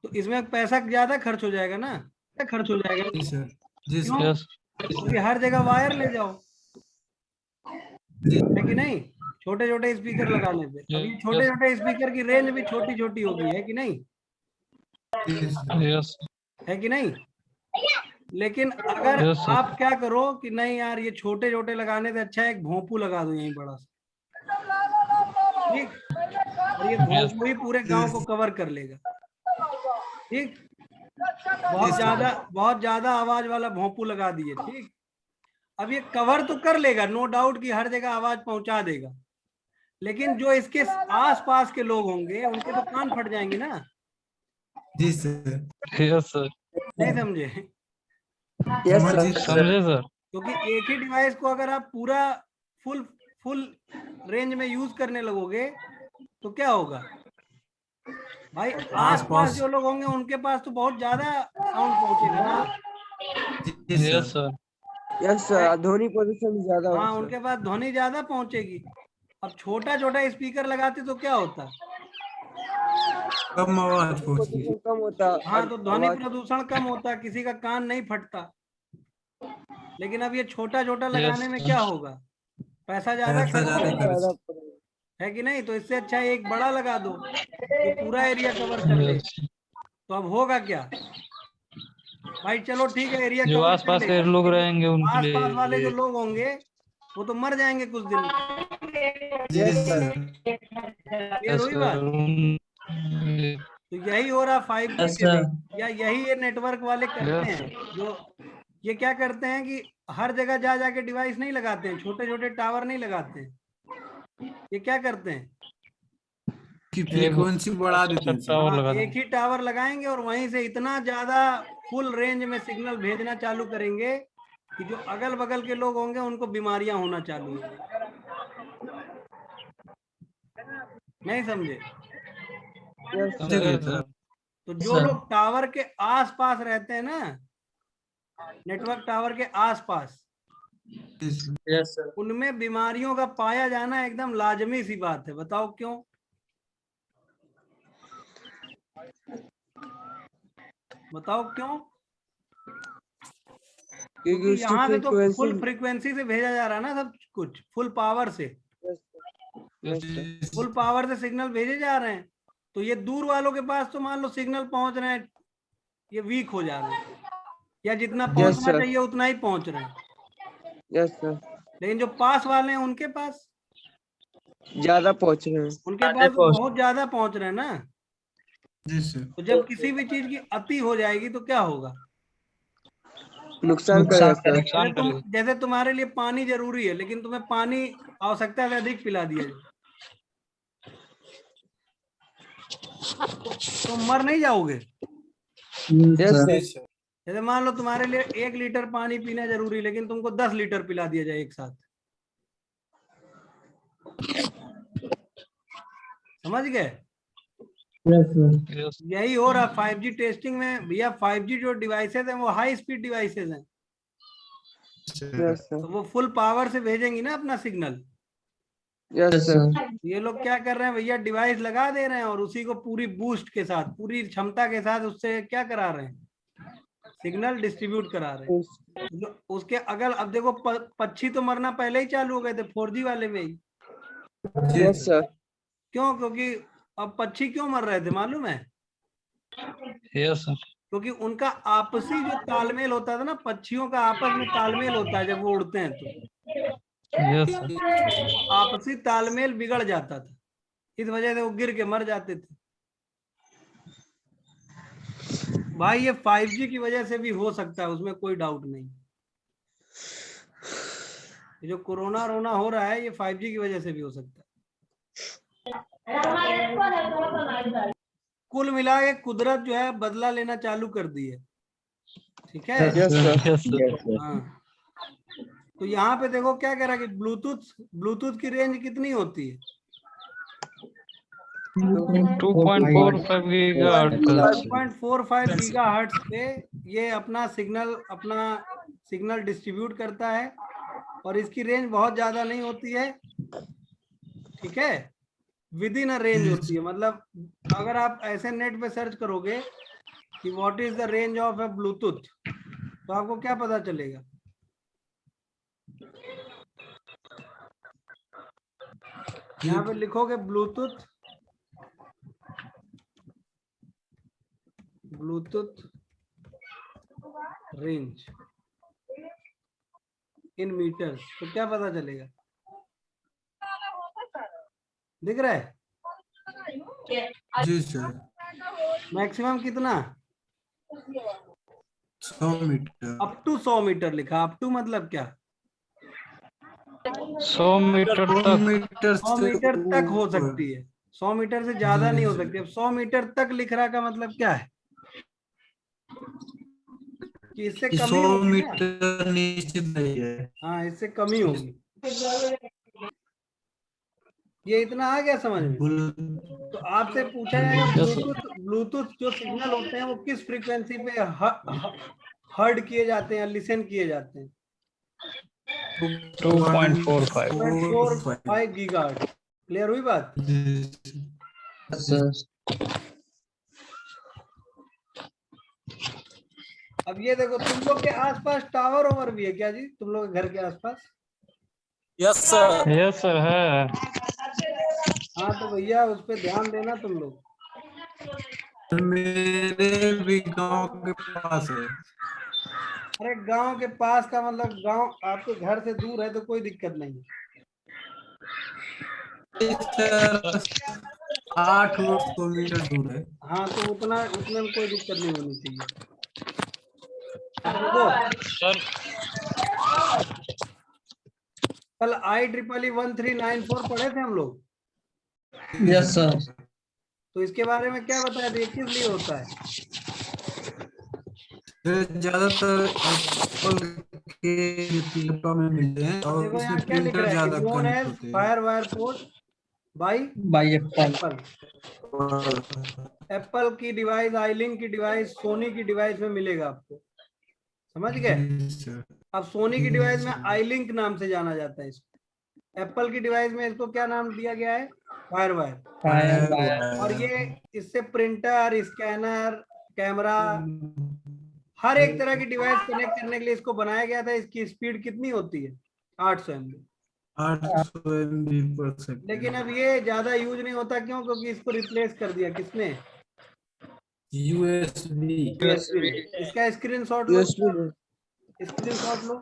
तो इसमें पैसा ज्यादा खर्च हो जाएगा ना, खर्च हो जाएगा। जी सर। जी क्यों? सर। यस। क्योंकि हर जगह वायर ले जाओ, जी है कि नहीं? छोटे छोटे स्पीकर लगाने पे अभी छोटे छोटे स्पीकर की रेंज भी छोटी छोटी होगी, है कि नहीं? सर। यस। है कि नहीं? लेकिन अगर Yes, sir. आप क्या करो कि नहीं यार, ये छोटे छोटे लगाने से अच्छा एक भोंपू लगा दो यहीं बड़ा सा, ठीक? और ये भोंपू ही पूरे गांव को कवर कर लेगा, ठीक? बहुत ज्यादा आवाज वाला भोंपू लगा दिए, ठीक? अब ये कवर तो कर लेगा, नो डाउट कि हर जगह आवाज पहुंचा देगा, लेकिन जो इसके आसपास के लोग होंगे उनके तो कान फट जाएंगे ना। जी सर। Yes sir. नहीं समझे? Yes, sir. समझे सर। क्योंकि एक ही डिवाइस को अगर आप पूरा फुल रेंज में यूज करने लगोगे तो क्या होगा भाई? आसपास जो लोग होंगे उनके पास तो बहुत ज्यादा साउंड पहुंचेगा ना। जी yes sir. Sir. Yes, sir. ध्वनि प्रदूषण ज्यादा हाँ, होता है। उनके पास ध्वनि ज्यादा पहुंचेगी। अब छोटा छोटा स्पीकर लगाते तो क्या होता? कम आवाज पहुंचती। प्रदूषण कम होता। हाँ, तो ध्वनि आवाज- प्रदूषण कम होता, किसी का कान नहीं फटता। लेकिन अब ये छोटा छोटा लगाने में क्या होगा? पैसा ज्यादा पैसा खर्च ज्यादा होगा, खर्च। है कि नहीं? तो इससे अच्छा एक बड़ा लगा दो जो पूरा एरिया कवर कर ले। यस। तो अब होगा क्या भाई? चलो ठीक है, एरिया जो कवर कर आसपास के लेगा, लोग लेकिन रहेंगे उनके लिए आसपास वाले जो ये- लोग होंगे वो तो मर जाएंगे कुछ दिन में। जी सर। क्लियर यस हुई सर। बात? तो यही हो रहा 5G Yes, में sir. भी, या यही ये नेटवर्क वाले करते Yes. हैं। जो ये क्या करते हैं कि हर जगह जा जाके डिवाइस नहीं लगाते हैं, छोटे छोटे टावर नहीं लगाते हैं। ये क्या करते हैं? की फ्रीक्वेंसी बढ़ा देते हैं सर। टावर हाँ, लगा एक ही टावर लगाएंगे और वहीं से इतना ज्यादा फुल रेंज में सिग्नल भेजना चालू करेंगे कि जो अगल बगल के लोग होंगे उनको बीमारियां होना चालू होंगी। नहीं समझे? समझे सर। तो जो लोग टावर के आसपास रहते हैं ना, नेटवर्क टावर के आसपास, जी सर। Yes, sir. उनमें बीमारियों का पाया जाना एकदम लाजमी सी बात है। बताओ क्यों? बताओ क्यों? क्योंकि उसकी यहाँ से तो frequency- फुल फ्रीक्वेंसी से भेजा जा रहा है ना, सब कुछ फुल पावर से, फुल पावर से सिग्नल भेजे जा रहे हैं। तो ये दूर वालों के पास तो मान लो सिग्नल पहुंच रहे हैं, ये वीक हो जा रहे हैं, या जितना पहुंचना sir. चाहिए उतना ही पहुंच रहे हैं। Yes, sir. लेकिन जो पास वाले हैं उनके पास ज्यादा पहुंच रहे हैं। उनके पास तो बहुत ज्यादा पहुंच रहे हैं ना। जी सर। तो जब किसी भी चीज की अति हो जाएगी तो क्या होगा? नुकसान करेगा सर। जैसे तुम्हारे लिए पानी जरूरी है, लेकिन तुम्हें पानी आवश्यकता से अधिक पिला दिया जाए तो मर नहीं जाओगे? Yes, sir. जैसे मान लो तुम्हारे लिए 1 लीटर पानी पीना जरूरी, लेकिन तुमको 10 लीटर पिला दिया जाए एक साथ, समझ गए? यस। यही हो रहा 5G टेस्टिंग में भैया। 5G जो डिवाइसेज हैं वो हाई स्पीड डिवाइसेज हैं, Yes, sir. तो वो फुल पावर से भेजेंगी ना अपना सिग्नल। Yes, sir. ये लोग क्या कर रहे हैं भैया? डिवाइस लगा दे रहे हैं और उसी को पूरी बूस्ट के साथ, पूरी क्षमता के साथ उससे क्या करा रहे हैं? सिग्नल डिस्ट्रीब्यूट करा रहे हैं। जो उसके अगल, अब देखो पक्षी तो मरना पहले ही चालू हो गए थे 4G वाले में ही। Yes, sir. क्यों? क्योंकि अब पक्षी क्यों मर रहे थे मालूम है? Yes sir. क्योंकि उनका आपसी जो तालमेल होता था ना, पक्षियों का आपस में तालमेल होता है जब वो उड़ते हैं तो यस सर। आपसी तालमेल बिगड़ जाता था। इस वजह से वो गिर के मर जाते थे। भाई ये 5G की वजह से भी हो सकता है, उसमें कोई डाउट नहीं। ये जो कोरोना रोना हो रहा है ये 5G की वजह से भी हो सकता है। कुल मिला के कुदरत जो है बदला लेना चालू कर दी है, ठीक है। Yes, sir. Yes, sir. हाँ, तो यहाँ पे देखो क्या कह रहा है कि ब्लूटूथ की रेंज कितनी होती है? 2.45 gigahertz. 2.45 गीगाहर्ट्ज पे ये अपना सिग्नल डिस्ट्रीब्यूट करता है और इसकी रेंज बहुत ज्यादा नहीं होती है, ठीक है, विद इन अ रेंज होती है। मतलब अगर आप ऐसे नेट पे सर्च करोगे कि what is the range of a Bluetooth, तो आपको क्या पता चलेगा? यहाँ पे लिखोगे ब्लूटूथ रेंज इन मीटर, तो क्या पता चलेगा? दिख रहा है? जी सर। मैक्सिमम कितना? 100 मीटर। अप टू 100 मीटर लिखा। अप टू मतलब क्या? 100 मीटर 100 तक. मीटर 100 से मीटर तक हो ऊपर। सकती है, 100 मीटर से ज्यादा नहीं हो सकती। अब 100 मीटर तक लिख रहा का मतलब क्या है कि इससे कि कमी 100 होगी ना। मीटर नीचे नहीं है। हाँ, इससे कमी होगी। ये इतना आ गया समझ में? तो आपसे पूछा जाएगा ब्लूटूथ जो सिग्नल होते हैं वो किस फ्रीक्वेंसी पे हर्ड किए जाते हैं, लिसन किए जाते हैं? 2.45. 2.45 गीगाहर्ट्ज। क्लियर हुई बात? अब ये देखो, तुम लोग के आसपास टावर ओवर भी है क्या जी, तुम लोग के घर के आसपास? Yes sir. Yes, sir. है. हाँ, तो भैया उस पर ध्यान देना तुम लोग। मेरे भी गांव के पास है। अरे गांव के पास का मतलब गांव आपके घर से दूर है तो कोई दिक्कत नहीं है। 800 मीटर दूर है। हाँ, तो उतने में कोई दिक्कत नहीं होनी चाहिए। देखो, सर. कल IEEE 1394 पढ़े थे हम लोग, यस सर। तो इसके बारे में क्या बताया था, ये किस लिए होता है? ज्यादातर एप्पल के लैपटॉप में मिलते हैं और देखो यहाँ इसमें क्या लिख प्रिंटर रहा है, ज्यादा नोन कनेक्ट एज होते हैं। FireWire port bye Apple. Apple की डिवाइस, आईलिंक की डिवाइस, सोनी की डिवाइस में मिलेगा आपको, समझ गए? जी सर। अब सोनी की डिवाइस में आईलिंक नाम से जाना जाता है इसको। एप्पल की डिवाइस में इसको क्या नाम दिया गया है? फायरवायर। और ये इससे प्रिंटर, स्कैनर, कैमरा, हर एक तरह की डिवाइस कनेक्ट करने के लिए इसको बनाया गया था। इसकी स्पीड कितनी होती है? 800 MB। 800 MB पर सेकंड। लेकिन अब ये ज्यादा यूज नहीं होता, क्यों? क्योंकि इसको रिप्लेस कर दिया किसने? USB। इसका स्क्रीनशॉट लो, स्क्रीनशॉट लो।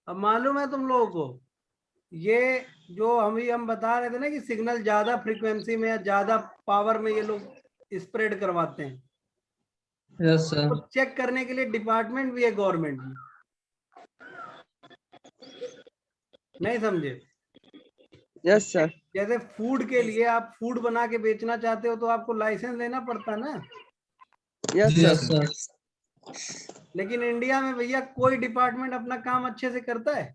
अब मालूम है तुम लोगों को, ये जो हम बता रहे थे ना कि सिग्नल ज्यादा फ्रीक्वेंसी में या ज्यादा पावर में ये लोग स्प्रेड करवाते हैं, यस सर। तो चेक करने के लिए डिपार्टमेंट भी है गवर्नमेंट में, नहीं समझे? Yes sir. जैसे फूड के लिए आप फूड बना के बेचना चाहते हो तो आपको लाइसेंस लेना पड़ता है ना। Yes yes sir. सर। लेकिन इंडिया में भैया कोई डिपार्टमेंट अपना काम अच्छे से करता है?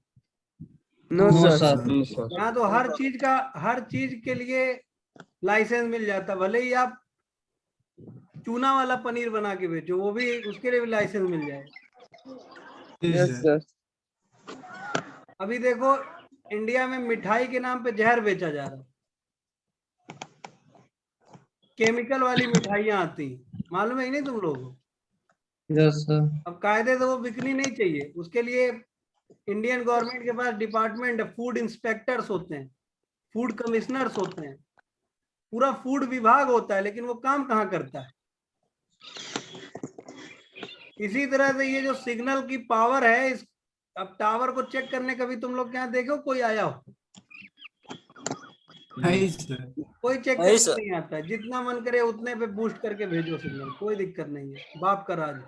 No no sir. सर। यहाँ तो हर चीज के लिए लाइसेंस मिल जाता है। भले ही आप चूना वाला पनीर बना के बेचो, वो भी, उसके लिए भी लाइसेंस मिल जाएगा। Yes sir. अभी देखो, इंडिया में मिठाई के नाम पे जहर बेचा जा रहा है, केमिकल वाली मिठाइयां आती, मालूम है ही नहीं तुम लोगों को? Yes sir. अब कायदे से वो बिकनी नहीं चाहिए, उसके लिए इंडियन गवर्नमेंट के पास डिपार्टमेंट, फूड इंस्पेक्टर्स होते हैं, फूड कमिश्नर्स होते हैं, पूरा फूड विभाग होता है, लेकिन वो काम कहाँ करता है? इसी तरह से ये जो सिग्नल की पावर है, इस अब टावर को चेक करने कभी तुम लोग क्या देखो कोई आया हो? नहीं सर। कोई चेक नहीं करने सर। नहीं आता है, जितना मन करे उतने पे बूस्ट करके भेजो सिग्नल, कोई दिक्कत नहीं है। बाप का राज।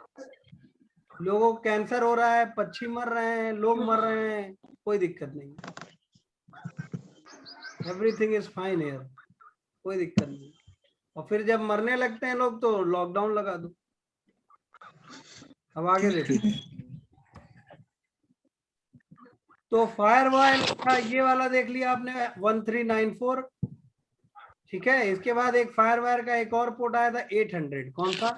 लोगों को कैंसर हो रहा है, पक्षी मर रहे हैं, लोग मर रहे हैं, कोई दिक्कत नहीं। एवरीथिंग इज फाइन हियर, कोई दिक्कत नहीं। और फिर जब मरने लगते हैं लोग तो लॉकडाउन लगा दो। अब आगे देखो। तो फायरवॉल का ये वाला देख लिया आपने 1394, ठीक है। इसके बाद एक फायरवायर का एक और पोर्ट आया था 800, कौन सा?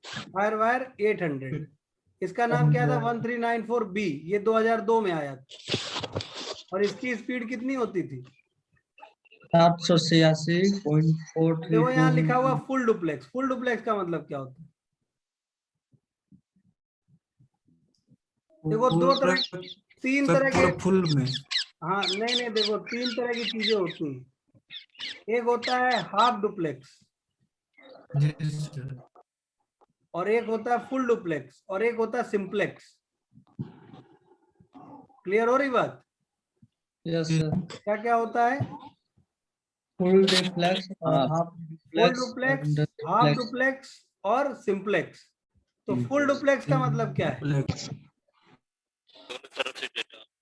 फायरवायर 800, इसका नाम क्या था? 1394B, ये 2002 में आया था। और इसकी स्पीड कितनी होती थी? 786.432। देखो यहाँ लिखा हुआ फुल डुप्लेक्स। फुल डुप्लेक्स का मतलब क्या होता है? देखो तीन तरह के, फुल में। हाँ नहीं, देखो तीन तरह की चीजें होती हैं। एक होता है हाफ डुप्लेक्स, और एक होता है फुल डुप्लेक्स, और एक होता है सिंप्लेक्स। क्लियर हो रही बात? Yes sir. क्या क्या होता है? फुल डुप्लेक्स और half full duplex, half duplex और सिंप्लेक्स। तो फुल डुप्लेक्स का मतलब क्या है?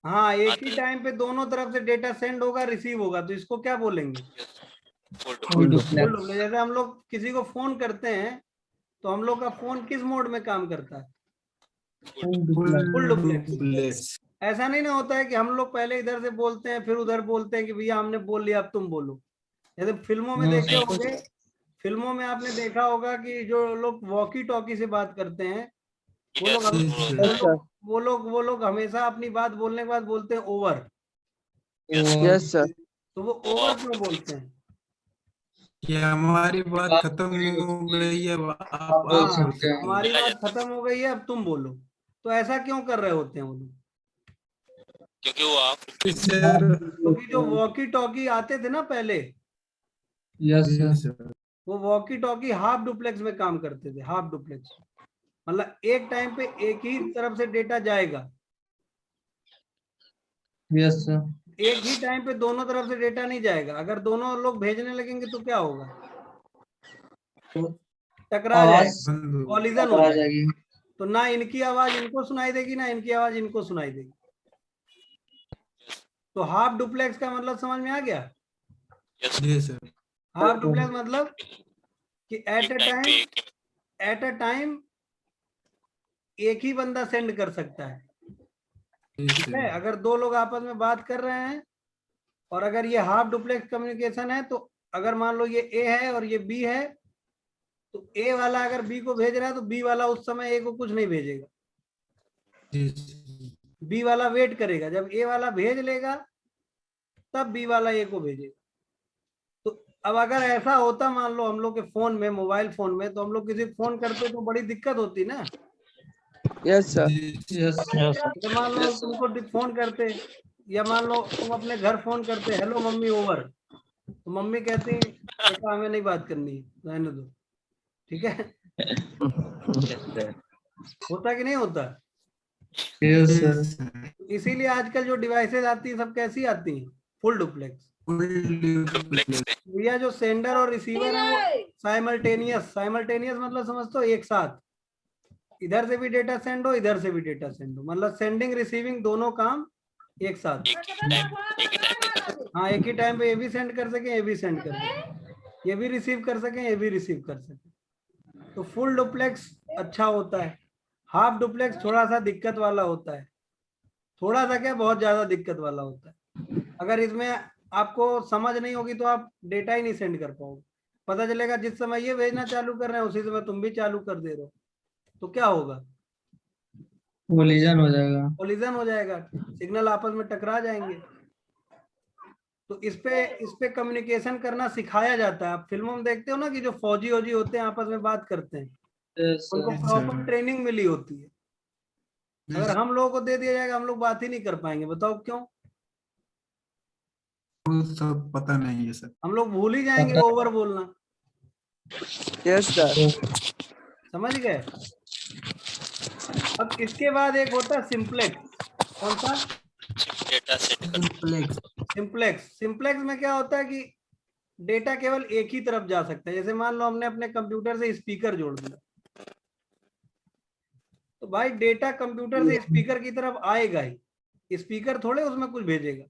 हाँ, एक ही टाइम पे दोनों तरफ से डेटा सेंड होगा, रिसीव होगा, तो इसको क्या बोलेंगे? Full full duplex. डुप्लेक्स। जैसे हम लोग किसी को फोन करते हैं तो हम लोग का फोन किस मोड में काम करता है? Full duplex. ऐसा नहीं ना होता है कि हम लोग पहले इधर से बोलते हैं फिर उधर बोलते हैं कि भैया हमने बोल लिया अब तुम बोलो। जैसे फिल्मों में देखे होंगे, फिल्मों में आपने देखा होगा कि जो लोग वॉकी टॉकी से बात करते हैं वो लोग हमेशा अपनी बात बोलने के बाद बोलते हैं ओवर। Yes sir. तो वो ओवर क्यों बोलते हैं? कि हमारी बात खत्म हो गई है, आप बोल सकते हैं। हमारी बात खत्म हो गई है अब तुम बोलो। तो ऐसा क्यों कर रहे होते हैं वो लोग? क्योंकि जो वॉकी टॉकी आते थे ना पहले, यस सर। वो वॉकी टॉकी हाफ डुप्लेक्स में काम करते थे। हाफ डुप्लेक्स मतलब एक टाइम पे एक ही तरफ से डेटा जाएगा, यस सर। एक ही टाइम पे दोनों तरफ से डेटा नहीं जाएगा। अगर दोनों लोग भेजने लगेंगे तो क्या होगा? टकरा जाएगा, कॉलिजन हो जाएगा। तो ना इनकी आवाज इनको सुनाई देगी, ना इनकी आवाज इनको सुनाई देगी। तो हाफ डुप्लेक्स का मतलब समझ में आ गया? हाफ डुप्लेक्स मतलब कि एट अ टाइम एक ही बंदा सेंड कर सकता है, ठीक है। अगर दो लोग आपस में बात कर रहे हैं और अगर ये हाफ डुप्लेक्स कम्युनिकेशन है, तो अगर मान लो ये ए है और ये बी है, तो ए वाला अगर बी को भेज रहा है तो बी वाला उस समय ए को कुछ नहीं भेजेगा। बी वाला वेट करेगा, जब ए वाला भेज लेगा तब बी वाला ए को भेजेगा। तो अब अगर ऐसा होता, मान लो हम लोग के फोन में, मोबाइल फोन में, तो हम लोग किसी फोन करते तो बड़ी दिक्कत होती ना। Yes sir. तो मान लो तुमको फोन करते, या मान लो तुम अपने घर फोन करते, हेलो मम्मी ओवर, तो मम्मी कहती बेटा हमें नहीं बात करनी है, रहने दो, ठीक है। होता कि नहीं होता? Yes sir. इसीलिए आजकल जो डिवाइसेज आती है सब कैसी आती हैं? Full duplex. भैया जो सेंडर और रिसीवर है वो साइमल्टेनियस मतलब समझते हो, एक साथ इधर से भी डेटा सेंड हो, इधर से भी डेटा सेंड हो, मतलब सेंडिंग रिसीविंग दोनों काम एक साथ। हाँ, एक ही टाइम पे ये भी सेंड कर सके, ये भी सेंड कर सके, ये भी रिसीव कर सके, ये भी रिसीव कर सके। तो फुल डुप्लेक्स अच्छा होता है। हाफ डुप्लेक्स थोड़ा सा दिक्कत वाला होता है। थोड़ा सा क्या, बहुत ज्यादा दिक्कत वाला होता है। अगर इसमें आपको समझ नहीं होगी तो आप डेटा ही नहीं सेंड कर पाओगे। पता चलेगा जिस समय ये भेजना चालू कर रहे हैं उसी समय तुम भी चालू कर दे रहे हो, तो क्या होगा? कोलिजन हो जाएगा। कोलिजन हो जाएगा, सिग्नल आपस में टकरा जाएंगे। तो इस पे कम्युनिकेशन करना सिखाया जाता है। आप फिल्मों में देखते हो ना कि जो फौजी वौजी होते हैं आपस में बात करते हैं, उनको प्रॉपर ट्रेनिंग मिली होती है। अगर हम लोगों को दे दिया जाएगा हम लोग बात ही नहीं कर पाएंगे। बताओ क्यों? सब पता नहीं है सर। हम लोग भूल ही जाएंगे ओवर बोलना। Yes sir. समझ गए? अब इसके बाद एक होता है सिंप्लेक्स। कौन सा? सिंप्लेक्स। सिंप्लेक्स में क्या होता है कि डेटा केवल एक ही तरफ जा सकता है। जैसे मान लो हमने अपने कंप्यूटर से स्पीकर जोड़ दिया, तो भाई डेटा कंप्यूटर से स्पीकर की तरफ आएगा ही, स्पीकर थोड़े उसमें कुछ भेजेगा।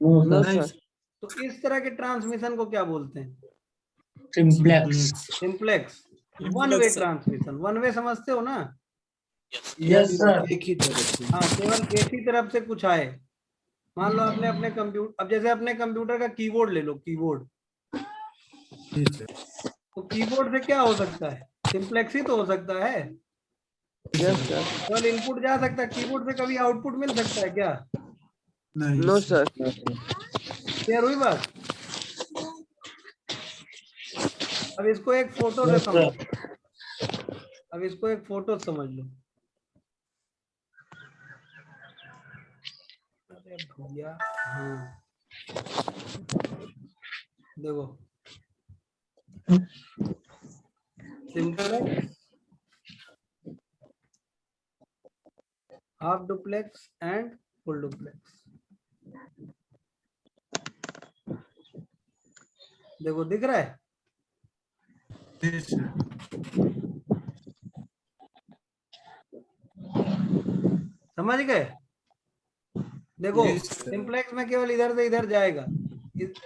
नो नहीं सर। तो इस तरह के ट्रांसमिशन को क्या बोलते हैं? Simplex. Simplex. One way transmission. One way समझते हो ना? Yes sir. एक ही तरफ से। हाँ, केवल एक ही तरफ से कुछ आए। मान लो आपने अपने कंप्यूटर, अब जैसे अपने कंप्यूटर का कीबोर्ड ले लो, कीबोर्ड। जी सर। तो कीबोर्ड से क्या हो सकता है? सिंप्लेक्स ही तो हो सकता है। Yes sir. केवल इनपुट जा सकता है, कीबोर्ड से कभी आउटपुट मिल सकता है क्या? नहीं नो सर। सर। क्लियर हुई बात? अब इसको एक फोटो से यस समझ, सर। अब इसको एक फोटो समझ लो। अरे भैया, हाँ देखो, simplex, half duplex and full duplex. देखो दिख रहा है? जी सर। समझ गए? देखो जी सर। सिंप्लेक्स में केवल इधर से इधर जाएगा,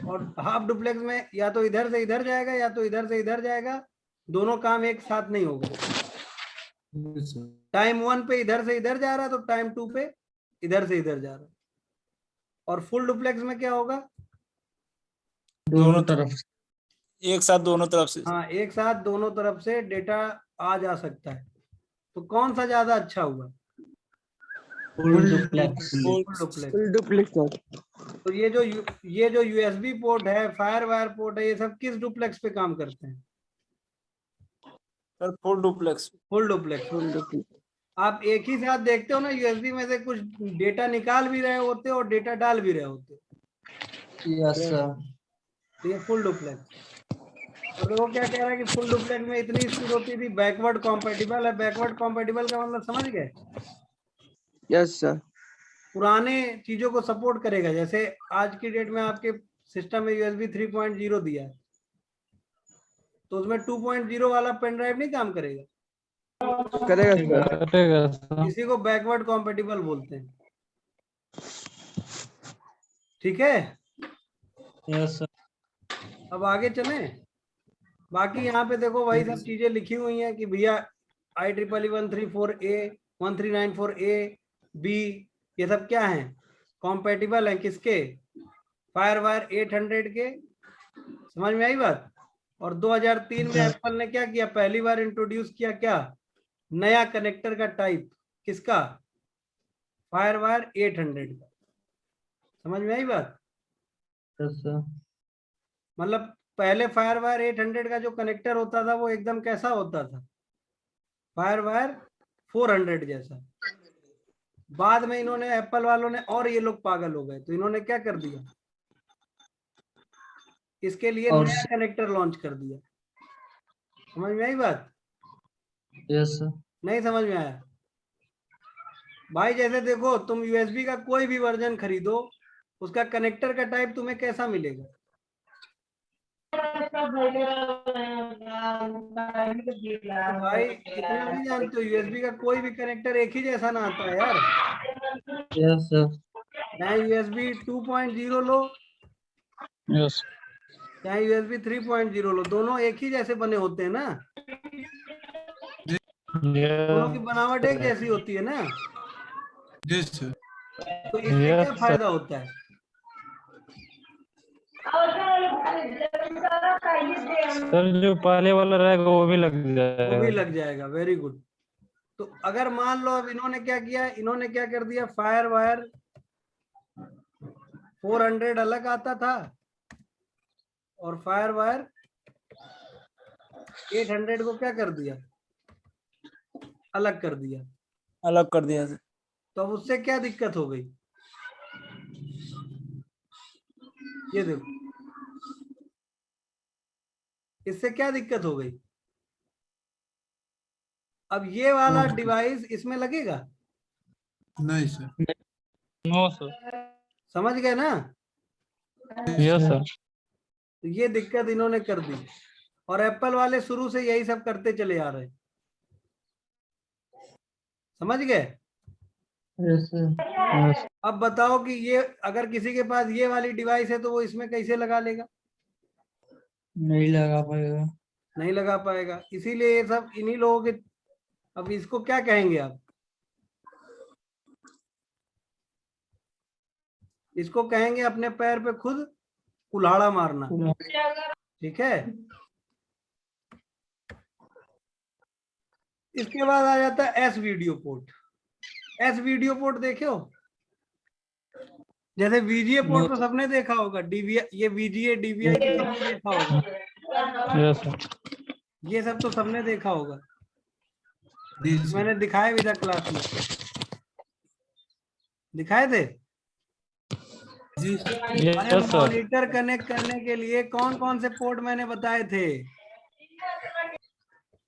और हाफ डुप्लेक्स में या तो इधर से इधर जाएगा या तो इधर से इधर जाएगा। दोनों काम एक साथ नहीं होगा। जी सर। टाइम 1 पे इधर से इधर जा रहा है तो टाइम 2 पे इधर से इधर जा रहा है। और फुल डुप्लेक्स में क्या होगा? दोनों तरफ से। एक साथ दोनों तरफ से। हाँ, एक साथ दोनों तरफ से डेटा आ जा सकता है। तो कौन सा ज्यादा अच्छा हुआ? Full duplex. Full duplex. Full duplex sir. तो ये जो यूएसबी पोर्ट है, फायर वायर पोर्ट है, ये सब किस डुप्लेक्स पे काम करते हैं? Sir full duplex. Full duplex. Full duplex. आप एक ही साथ देखते हो ना, यूएसबी में से कुछ डेटा निकाल भी रहे होते और डेटा डाल भी रहे होते। Yes sir. तो ये फुल डुप्लेक्स। और देखो क्या कह रहा है कि फुल डुप्लेक्स में इतनी स्पीड होती थी, बैकवर्ड कॉम्पेटिबल है। बैकवर्ड कॉम्पेटिबल का मतलब समझ गए? Yes sir. पुराने चीजों को सपोर्ट करेगा। जैसे आज की डेट में आपके सिस्टम में यूएसबी 3.0 दिया है, तो उसमें 2.0 वाला पेन ड्राइव नहीं काम करेगा। करेगा सर। करेगा सर। इसी को बैकवर्ड कॉम्पेटिबल बोलते हैं। ठीक है, यस सर। अब आगे चलें। बाकी यहाँ पे देखो वही सब चीजें लिखी हुई हैं कि भैया IEEE 134A 1394A B, ये सब क्या है? कॉम्पेटिबल है किसके? फायर वायर 800 के। समझ में आई बात? और 2003 में एप्पल ने क्या किया? पहली बार इंट्रोड्यूस किया क्या? नया कनेक्टर का टाइप। किसका? फायर वायर 800 का। समझ में आई बात? Yes sir. मतलब पहले फायर वायर 800 का जो कनेक्टर होता था वो एकदम कैसा होता था? फायर वायर 400 जैसा। बाद में इन्होंने, एप्पल वालों ने, और ये लोग पागल हो गए, तो इन्होंने क्या कर दिया? इसके लिए और नया कनेक्टर लॉन्च कर दिया। समझ में आई बात? Yes sir. नहीं समझ में आया? भाई जैसे देखो, तुम यूएसबी का कोई भी वर्जन खरीदो, उसका कनेक्टर का टाइप तुम्हें कैसा मिलेगा? तो भाई इतना नहीं जानते हो, यूएसबी का कोई भी कनेक्टर एक ही जैसा ना आता है यार। Yes sir. चाहे यूएसबी 2.0 लो, यस। चाहे यूएसबी 3.0 लो, दोनों एक ही जैसे बने होते हैं ना। दोनों की बनावट एक जैसी होती है ना। जी सर। तो इससे क्या यस फायदा होता है? सर, जो पहले वाला रहेगा वो भी लग वो भी जाएगा। लग जाएगा। Very good. तो अगर मान लो अब इन्होंने क्या किया, इन्होंने क्या कर दिया, फायर वायर 400 अलग आता था और फायर वायर 800 को क्या कर दिया? अलग कर दिया। अलग कर दिया सर। तो अब उससे क्या दिक्कत हो गई? ये देखो, इससे क्या दिक्कत हो गई? अब ये वाला डिवाइस इसमें लगेगा, नहीं सर। No sir. समझ गए ना? Yes sir. तो ये दिक्कत इन्होंने कर दी, और एप्पल वाले शुरू से यही सब करते चले आ रहे हैं। समझ गए? Yes sir. अब बताओ कि ये अगर किसी के पास ये वाली डिवाइस है तो वो इसमें कैसे लगा लेगा? नहीं लगा पाएगा। नहीं लगा पाएगा। इसीलिए ये सब इन्हीं लोगों के, अब इसको क्या कहेंगे आप? इसको कहेंगे अपने पैर पे खुद कुल्हाड़ा मारना। ठीक है। इसके बाद आ जाता है S video port. S video port देखे हो? जैसे वीजीए पोर्ट तो सबने देखा होगा, डीवीआई, ये वीजीए डीवीआई सबने देखा होगा। Yes sir. ये सब तो सबने देखा होगा, जी सर। मैंने दिखाए भी था क्लास में, दिखाए थे। जी sir. Yes sir. Monitor connect करने के लिए कौन कौन से पोर्ट मैंने बताए थे?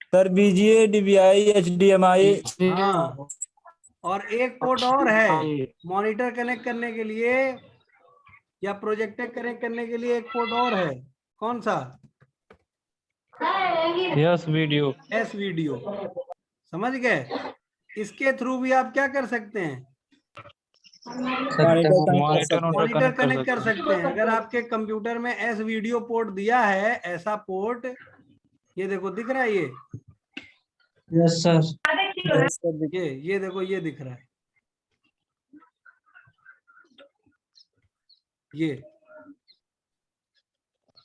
Sir VGA, DVI, HDMI. हाँ, और एक पोर्ट और है मॉनिटर कनेक्ट करने के लिए या प्रोजेक्टर कनेक्ट करने के लिए, एक पोर्ट और है। कौन सा? Yes video. S video. समझ गए? इसके थ्रू भी आप क्या कर सकते हैं? मॉनिटर कनेक्ट कर सकते हैं। अगर आपके कंप्यूटर में एस वीडियो पोर्ट दिया है, ऐसा पोर्ट, ये देखो दिख रहा है ये, यस सर। ये देखो ये दिख रहा है, ये।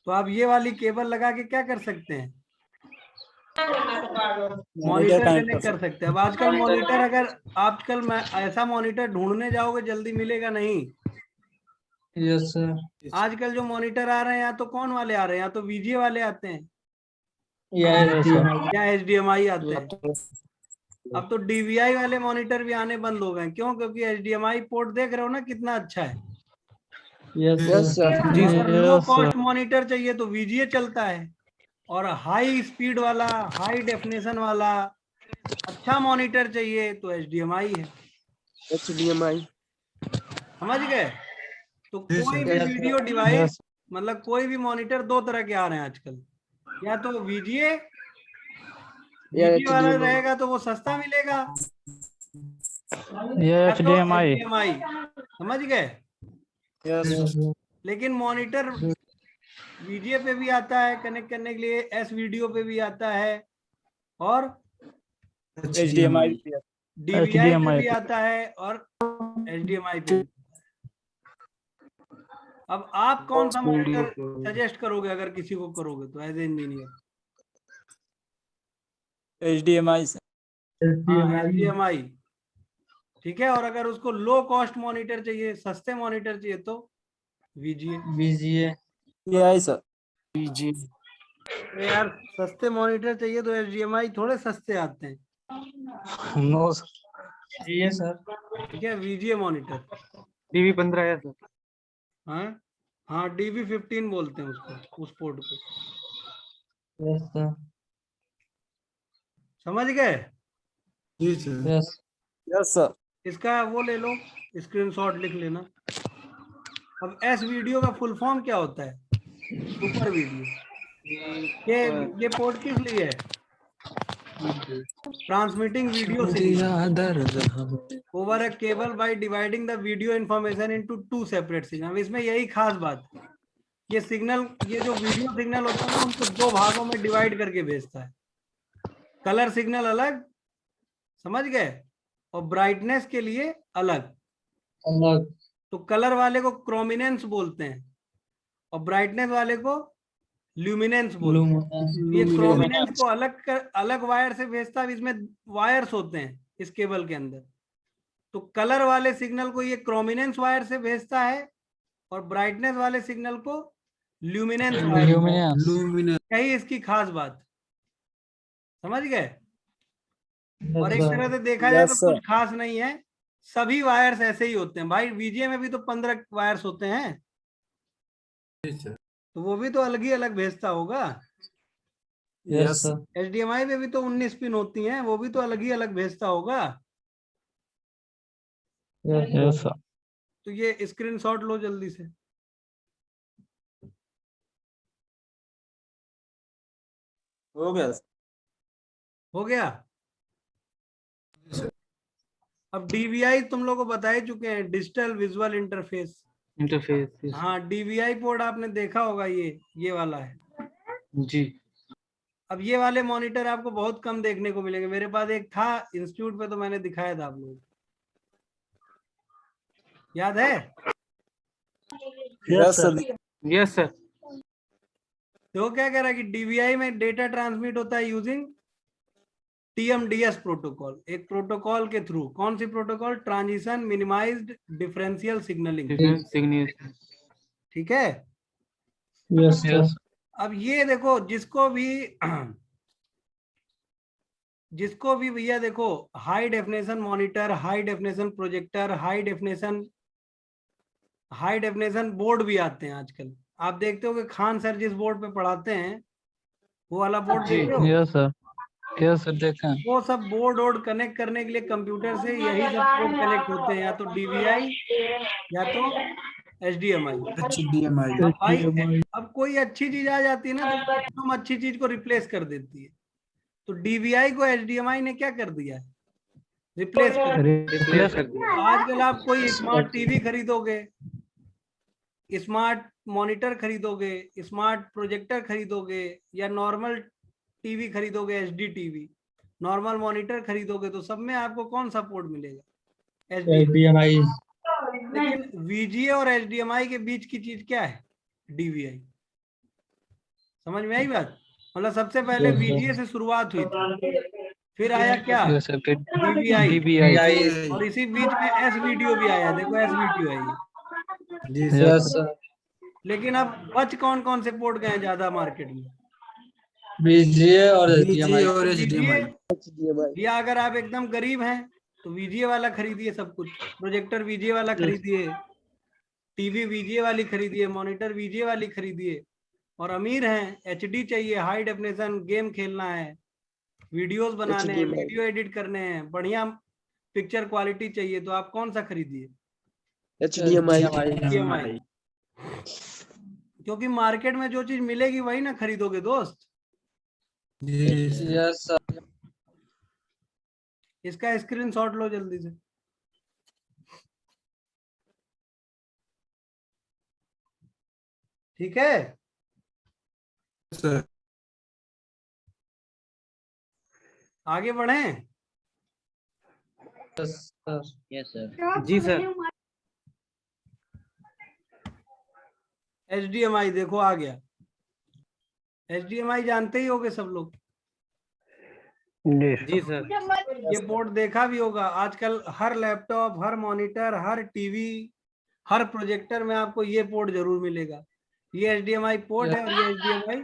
तो आप ये वाली केबल लगा के क्या कर सकते हैं? मॉनिटर कनेक्ट कर सकते हैं। अब आजकल मॉनिटर, अगर आजकल मैं ऐसा मॉनिटर ढूंढने जाओगे जल्दी मिलेगा नहीं। Yes sir. आजकल जो मॉनिटर आ रहे हैं, या तो कौन वाले आ रहे हैं, या तो वीजीए वाले आते हैं या एचडीएमआई आते हैं। अब तो डीवीआई वाले मॉनिटर भी आने बंद हो गए। क्यों? क्योंकि एचडीएमआई पोर्ट देख रहे हो ना कितना अच्छा है। Yes yes sir. अगर लो कॉस्ट मॉनिटर चाहिए तो वीजीए चलता है, और हाई स्पीड वाला, हाई डेफिनेशन वाला अच्छा मॉनिटर चाहिए तो एचडीएमआई है। HDMI। समझ गए? तो कोई भी Yes, वीडियो डिवाइस, मतलब कोई भी मॉनिटर दो तरह के आ रहे हैं आजकल। या तो वीजीए वाला HDMI। रहेगा तो वो सस्ता मिलेगा, ये या तो HDMI। HDMI। समझ गए? लेकिन मॉनिटर वीजीए पे भी आता है कनेक्ट करने के लिए, एस वीडियो पे भी आता है, और एचडीएमआई। डीवीआई पे भी आता है, और एचडीएमआई पे भी। अब आप कौन सा मॉनिटर सजेस्ट करोगे अगर किसी को करोगे तो, एज ए इंजीनियर? एचडीएमआई से। एचडीएमआई। ठीक है। और अगर उसको लो कॉस्ट मॉनिटर चाहिए, सस्ते मॉनिटर चाहिए, तो वीजीए। बीजीए। यही सर। तो यार सस्ते मॉनिटर चाहिए तो एचडीएमआई थोड़े सस्ते आते हैं। नो ये सर। ठीक है, वीजीए मॉनिटर। टीवी 15 है सर। हाँ हाँ, DV15 बोलते हैं उसको, उस पोर्ट को। Yes sir. समझ गए? जी सर। यस। Yes sir. इसका वो ले लो, स्क्रीनशॉट लिख लेना। अब एस वीडियो का फुल फॉर्म क्या होता है? Super video. ये पोर्ट किस लिए है? Transmitting video signal over a cable by dividing the video information into 2 separate signal. इसमें यही खास बात, ये सिग्नल, ये जो वीडियो सिग्नल होता है ना, उनको 2 भागों में डिवाइड करके भेजता है। कलर सिग्नल अलग, समझ गए, और ब्राइटनेस के लिए अलग। तो कलर वाले को क्रोमिनेंस बोलते हैं, और ब्राइटनेस वाले को ल्यूमिनेंस बोलते हैं। ये क्रोमिनेंस को अलग वायर से भेजता है। इसमें वायर्स होते हैं इस केबल के अंदर। तो कलर वाले सिग्नल को ये क्रोमिनेंस वायर से भेजता है, और ब्राइटनेस वाले सिग्नल को ल्यूमिनेंस वायर। यही इसकी खास बात। समझ गए? और एक तरह से देखा जाए तो कुछ खास नहीं है, सभी वायर्स ऐसे ही होते हैं भाई। वीजीए में भी तो 15 वायर्स होते हैं, तो वो भी तो अलग ही अलग भेजता होगा। Yes, sir. HDMI पे भी तो 19 पिन होती हैं, वो भी तो अलग ही अलग भेजता होगा। Yes, Yes, sir. तो ये स्क्रीनशॉट लो जल्दी से। हो गया। हो गया। अब DVI तुम लोगों को बता ही चुके हैं, डिजिटल विजुअल इंटरफेस। Interface. हाँ, DVI पोर्ट आपने देखा होगा, ये वाला है। जी। अब ये वाले मॉनिटर आपको बहुत कम देखने को मिलेंगे। मेरे पास एक था इंस्टीट्यूट पे, तो मैंने दिखाया था आप लोग, याद है? Yes sir. Yes, sir. तो वो क्या कह रहा है कि DVI में डेटा ट्रांसमिट होता है यूजिंग TMDS प्रोटोकॉल, एक प्रोटोकॉल के थ्रू। कौन सी protocol? Transition minimised differential signalling. Different signal. ठीक है। yes, sir. Yes. अब ये देखो, जिसको भी भैया देखो, high definition monitor, high definition projector, high definition board भी आते हैं आजकल। आप देखते हो कि खान सर जिस बोर्ड पे पढ़ाते हैं, वो वाला बोर्ड जी। देखते हो? Yes, sir. Yes, sir. देखा। वो सब बोर्ड कनेक्ट करने के लिए कंप्यूटर से यही सब पोर्ट कनेक्ट होते हैं, या तो DVI या तो HDMI। HDMI। अब भाई, अब कोई अच्छी चीज आ जाती है ना, तो एकदम अच्छी चीज को रिप्लेस कर देती है। तो DVI को HDMI ने क्या कर दिया है? रिप्लेस कर दिया। Replace कर दिया। आजकल आप कोई स्मार्ट टीवी खरीदोगे, स्मार्ट मॉनिटर खरीदोगे, स्मार्ट प्रोजेक्टर खरीदोगे, या नॉर्मल टीवी खरीदोगे, HD टीवी, नॉर्मल मॉनिटर खरीदोगे, तो सब में आपको कौन सा पोर्ट मिलेगा? HDMI। HDMI. लेकिन VGA और HDMI के बीच की चीज क्या है? DVI। समझ में आई बात? मतलब सबसे पहले Yes, sir. VGA से शुरुआत हुई थी, फिर आया क्या? Yes, sir. फिर DVI। DVI। और इसी बीच में S वीडियो भी आया। देखो S वीडियो है ये। जी Yes, सर। Yes, sir. लेकिन अब बच कौन कौन से पोर्ट गए ज्यादा मार्केट में? VGA और VGA HDMI. और VGA। HDMI। HDMI या अगर आप एकदम गरीब हैं तो VGA वाला खरीदिए, सब कुछ। प्रोजेक्टर VGA वाला खरीदिए, टीवी VGA वाली खरीदिए, मॉनिटर VGA वाली खरीदिए। और अमीर हैं, HD चाहिए, हाई डेफिनेशन, गेम खेलना है, वीडियोस बनाने हैं, HDMI वीडियो एडिट करने हैं, बढ़िया पिक्चर क्वालिटी चाहिए, तो आप कौन सा खरीदिए? HDMI HDMI। क्योंकि मार्केट में जो चीज मिलेगी वही ना खरीदोगे दोस्त। जी सर। Yes, sir. इसका स्क्रीनशॉट लो जल्दी से। ठीक है। सर। आगे बढ़ें। Yes, sir. Yes, sir. जी सर। HDMI देखो आ गया। HDMI जानते ही होगे सब लोग। जी सर। ये पोर्ट देखा भी होगा। आजकल हर लैपटॉप, हर मॉनिटर, हर टीवी, हर प्रोजेक्टर में आपको ये पोर्ट जरूर मिलेगा। ये HDMI पोर्ट है और ये HDMI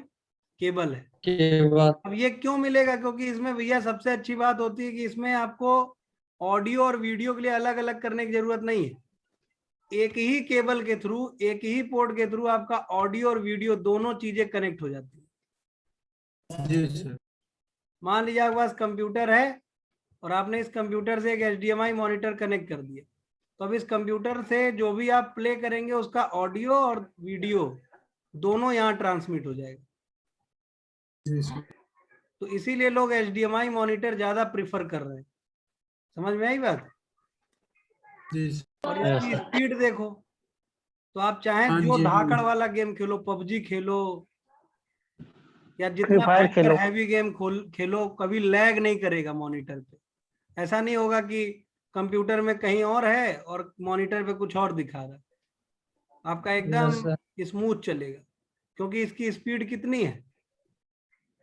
केबल है। केबल। अब ये क्यों मिलेगा? क्योंकि इसमें भैया सबसे अच्छी बात होती है कि इसमें आपको ऑडियो और वीडियो के लिए अलग अलग करने की जरूरत नहीं है। एक ही केबल के थ्रू, एक ही पोर्ट के थ्रू आपका ऑडियो और वीडियो दोनों चीजें कनेक्ट हो जाती है। जी सर। मान लीजिए आपके पास कंप्यूटर है और आपने इस कंप्यूटर से एक HDMI मॉनिटर कनेक्ट कर दिया, तो अब इस कंप्यूटर से जो भी आप प्ले करेंगे उसका ऑडियो और वीडियो दोनों यहाँ ट्रांसमिट हो जाएगा। जी सर। तो इसीलिए लोग HDMI मॉनिटर ज्यादा प्रिफर कर रहे हैं। समझ में आई बात? जी सर। और इसकी स्पीड देखो, तो आप चाहें हाँ जो जी। धाकड़ वाला गेम खेलो, PUBG खेलो, या जितना भयंकर हैवी गेम खेलो, कभी लैग नहीं करेगा मॉनिटर पे। ऐसा नहीं होगा कि कंप्यूटर में कहीं और है और मॉनिटर पे कुछ और दिखा रहा है। आपका एकदम Yes, sir. स्मूथ चलेगा, क्योंकि इसकी स्पीड कितनी है?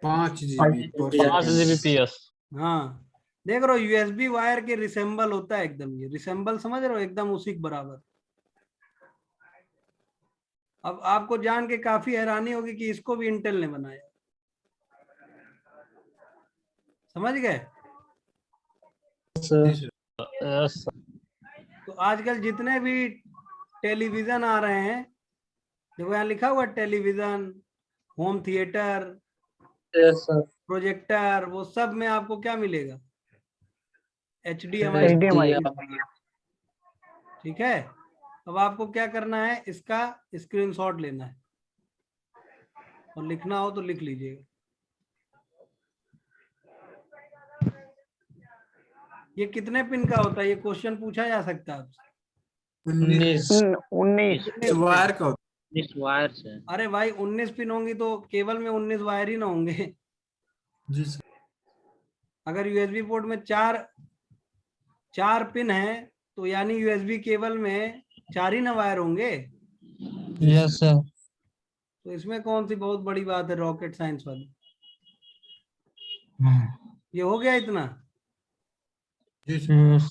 5 GB। 5 Gbps। हाँ, देख रहे हो, USB वायर के रिसेंबल होता है एकदम। ये रिसेंबल समझ रहे हो, एकदम उसी के बराबर। अब आपको जान के काफी हैरानी होगी कि इसको भी इंटेल ने बनाया। समझ गए? जी सर। Yes, sir. तो आजकल जितने भी टेलीविजन आ रहे हैं, देखो यहाँ लिखा हुआ television, home theatre, yes sir. Projector, वो सब में आपको क्या मिलेगा? HDMI। HDMI। ठीक है, अब आपको क्या करना है, इसका स्क्रीनशॉट लेना है और लिखना हो तो लिख लीजिएगा। ये कितने पिन का होता है? ये क्वेश्चन पूछा जा सकता है आपसे। 19 19 वायर का होता इस वायर से अरे भाई 19 पिन होंगी तो केबल में 19 वायर ही ना होंगे। है। जी सर। अगर यूएसबी पोर्ट में चार पिन है तो यानी यूएसबी केबल में 4 ही ना वायर होंगे। Yes sir. तो इसमें कौन सी बहुत बड़ी बात है रॉकेट साइंस वाली? ये हो गया इतना। जी सर।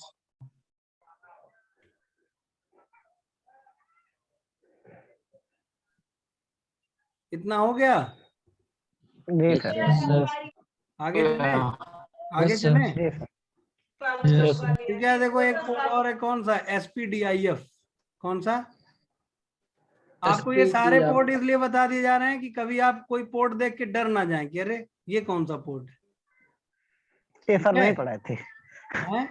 इतना हो गया। जी सर। आगे चले, आगे Yes, sir. चले। जी सर। Yes sir. ठीक है, देखो एक पोर्ट और है, कौन सा? SPDIF। कौन सा? आपको ये सारे SPDIF। पोर्ट इसलिए बता दिए जा रहे हैं कि कभी आप कोई पोर्ट देख के डर ना जाएं कि अरे ये कौन सा पोर्ट है। ये सर ठीक है? नहीं पढ़ाए थे। हैं?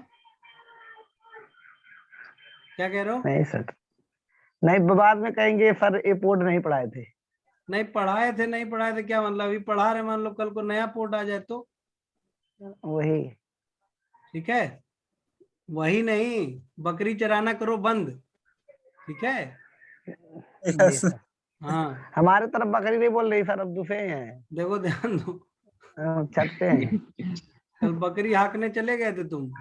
क्या कह रहे हो? नहीं सर, नहीं बाद में कहेंगे सर ये पोर्ट नहीं पढ़ाए थे। नहीं पढ़ाए थे, नहीं पढ़ाए थे क्या मतलब? अभी पढ़ा रहे, मान लो कल को नया पोर्ट आ जाए तो? वही। ठीक है, वही नहीं, बकरी चराना करो बंद। ठीक है, जी सर। हाँ हमारे तरफ बकरी नहीं बोल रही सर, अब दूसरे हैं। देखो ध्यान दो, छत पे हैं। कल बकरी हाँकने चले गए थे तुम।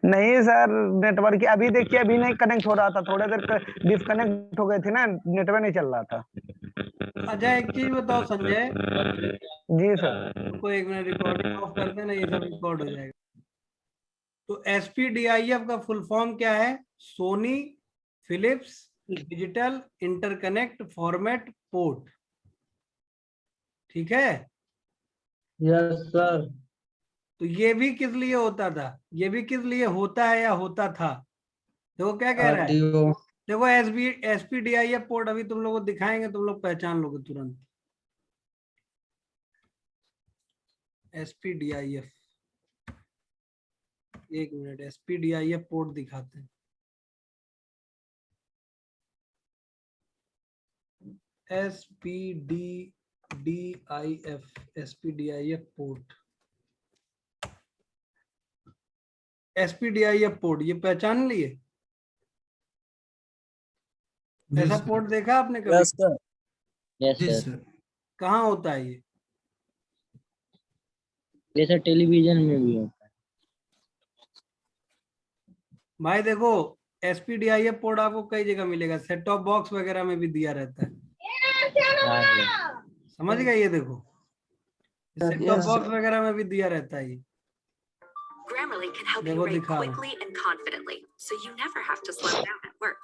नहीं सर, नेटवर्क अभी देखिए, अभी नहीं कनेक्ट हो रहा था, थोड़ी देर डिस्कनेक्ट हो गए थे ना, नेटवर्क नहीं चल रहा था। अच्छा एक चीज बताओ संजय, जी सर। तुमको एक मिनट रिकॉर्डिंग ऑफ कर देना, ये सब रिकॉर्ड हो जाएगा। तो SPDIF का फुल फॉर्म क्या है? Sony Philips digital interconnect format port. ठीक है, यस सर। तो ये भी किस लिए होता था? ये भी किस लिए होता है या होता था? देखो क्या कह रहा है, RDO। देखो SPDIF पोर्ट अभी तुम लोगों को दिखाएंगे, तुम लोग पहचान लोगे तुरंत। SPDIF, एक मिनट, SPDIF पोर्ट दिखाते हैं। SPDIF पोर्ट, SPDIF पोर्ट, ये पहचान लिए? ऐसा पोर्ट देखा आपने कभी? Yes sir. यस जी सर सर। कहाँ होता है ये? जैसे टेलीविजन में भी होता भाई देखो, SPDIF पोर्ट आपको कई जगह मिलेगा, सेट टॉप बॉक्स वगैरह में भी दिया रहता है। है। हाँ जी। समझ गए? ये देखो, set top Yes, box sir. वगैरह में भी दिया रहता है ये। Grammarly can help They you will write दिखा रहा हूं। quickly and confidently, so you never have to slow down at work.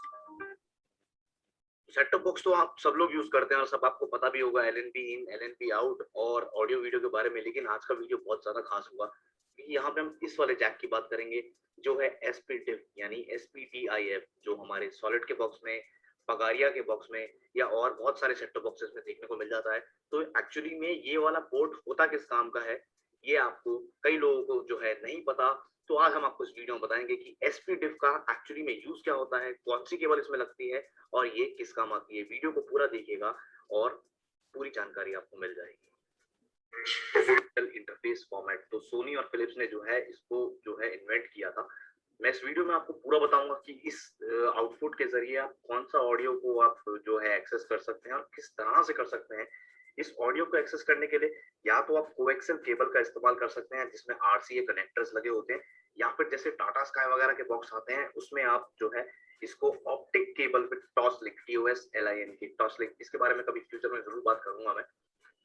Set top box तो आप सब लोग यूज करते हैं और सब आपको पता भी होगा, LNP इन, LNP आउट और ऑडियो वीडियो के बारे में। लेकिन आज का वीडियो बहुत ज्यादा खास हुआ क्योंकि यहाँ पे हम इस वाले जैक की बात करेंगे जो है SPDIF यानी SPDIF, जो हमारे सॉलिड के बॉक्स में, पगारिया के बॉक्स में या और बहुत सारे सेट टॉप बॉक्सेस में देखने को मिल जाता है। तो एक्चुअली में ये वाला पोर्ट होता किस काम का है, ये आपको कई लोगों को जो है नहीं पता। तो आज हम आपको इस वीडियो में बताएंगे कि SPDIF का एक्चुअली में यूज क्या होता है, कौन सी केबल इसमें लगती है और ये किस काम आती है। वीडियो को पूरा देखिएगा और पूरी जानकारी आपको मिल जाएगी। डिजिटल इंटरफेस फॉर्मेट, तो सोनी और फिलिप्स ने जो है इसको जो है इन्वेंट किया था। मैं इस वीडियो में आपको पूरा बताऊंगा कि इस आउटपुट के जरिए आप कौन सा ऑडियो को आप जो है एक्सेस कर सकते हैं और किस तरह से कर सकते हैं। इस ऑडियो को एक्सेस करने के लिए या तो आप कोएक्सियल केबल का इस्तेमाल कर सकते हैं जिसमें RCA कनेक्टर्स लगे होते हैं, या फिर जैसे टाटा स्काई वगैरह के बॉक्स आते हैं उसमें आप जो है इसको ऑप्टिक केबल विद टॉसलिंक, TOSLINK टॉसलिंक, इसके बारे में कभी फ्यूचर में जरूर बात करूंगा मैं।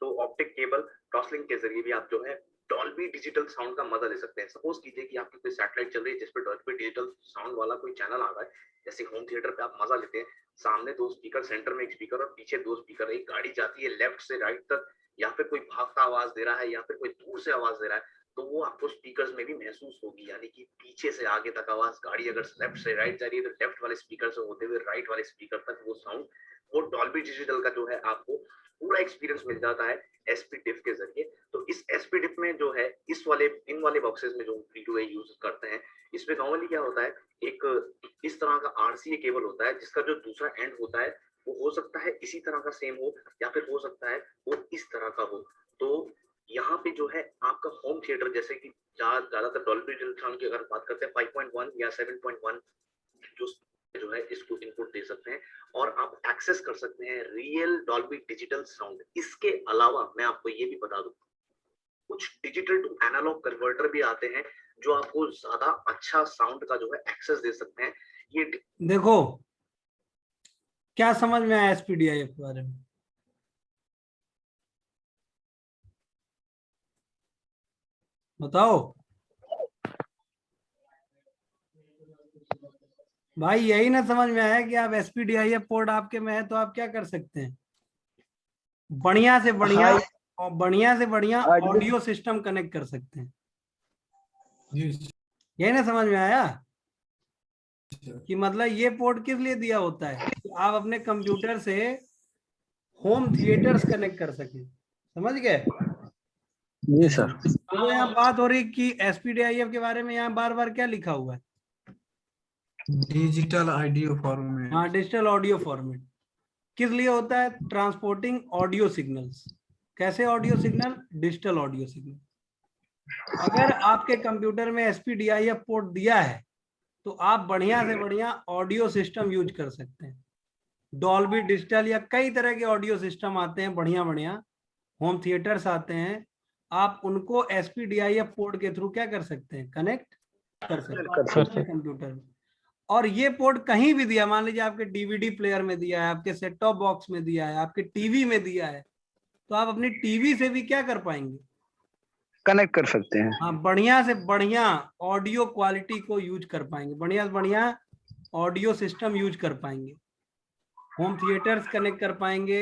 तो ऑप्टिक केबल टॉसलिंक के जरिए भी आप जो है डॉल्बी डिजिटल साउंड का मजा ले सकते हैं। सपोज कीजिए कि आपकी कोई सैटेलाइट चल रही है जिसपे डॉल्बी डिजिटल साउंड वाला कोई चैनल आ रहा है, जैसे होम थिएटर पे आप मजा लेते हैं, सामने 2 स्पीकर, सेंटर में 1 स्पीकर और पीछे 2 स्पीकर, एक गाड़ी जाती है लेफ्ट से राइट तक या फिर कोई भागता आवाज दे रहा है या फिर कोई दूर से आवाज दे रहा है, तो वो आपको स्पीकर्स में भी महसूस होगी। यानी कि पीछे से आगे तक आवाज, गाड़ी अगर लेफ्ट से राइट जा रही है तो लेफ्ट वाले स्पीकर से होते हुए राइट वाले स्पीकर तक वो साउंड, वो डॉल्बी डिजिटल का जो है आपको पूरा एक्सपीरियंस मिल जाता है एसपीडिफ के जरिए। तो इस एसपीडिफ में जो है इन वाले बॉक्सेस में जो V2A यूज करते हैं, इसमें नॉर्मली क्या होता है, एक इस तरह का RCA केबल होता है जिसका जो दूसरा एंड होता है वो हो सकता है इसी तरह का सेम हो या फिर हो सकता है वो इस तरह का हो। तो यहाँ पे जो है आपका होम थिएटर, जैसे कि ज्यादातर डॉल्बी डिजिटल की अगर बात करते हैं 5.1 या 7.1 जो है इसको इनपुट दे सकते हैं और आप एक्सेस कर सकते हैं रियल डॉल्बी डिजिटल साउंड। इसके अलावा मैं आपको ये भी बता दूं, कुछ डिजिटल टू एनालॉग कन्वर्टर भी आते हैं जो आपको ज्यादा अच्छा साउंड का जो है एक्सेस दे सकते हैं। ये देखो क्या समझ में आया SPDIF के बारे में? बताओ भाई, यही ना समझ में आया कि आप SPDIF पोर्ट आपके में है तो आप क्या कर सकते हैं, बढ़िया से बढ़िया और बढ़िया से बढ़िया ऑडियो सिस्टम कनेक्ट कर सकते हैं। यही ना समझ में आया कि मतलब ये पोर्ट किस लिए दिया होता है कि आप अपने कंप्यूटर से होम थिएटर्स कनेक्ट कर सकें। समझ गए? जी सर। तो यहाँ बात हो रही कि SPDIF के बारे में, यहाँ बार बार क्या लिखा हुआ है, डिजिटल ऑडियो फॉर्मेट। हाँ, डिजिटल ऑडियो फॉर्मेट किस लिए होता है? Transporting audio signals. कैसे audio signal? Digital audio signal. अगर आपके कंप्यूटर में SPDIF पोर्ट दिया है तो आप बढ़िया से बढ़िया ऑडियो सिस्टम यूज कर सकते हैं। डॉल्बी डिजिटल या कई तरह के ऑडियो सिस्टम आते हैं, बढ़िया बढ़िया होम थिएटर्स आते हैं, आप उनको SPDIF पोर्ट के थ्रू क्या कर सकते हैं, कनेक्ट कर सकते हैं कंप्यूटर में। और ये पोर्ट कहीं भी दिया, मान लीजिए आपके DVD प्लेयर में दिया है, आपके सेट टॉप बॉक्स में दिया है, आपके टीवी में दिया है, तो आप अपनी टीवी से भी क्या कर पाएंगे, कनेक्ट कर सकते हैं। हाँ, बढ़िया से बढ़िया ऑडियो क्वालिटी को यूज कर पाएंगे, बढ़िया से बढ़िया ऑडियो सिस्टम यूज कर पाएंगे, होम थिएटर्स कनेक्ट कर पाएंगे।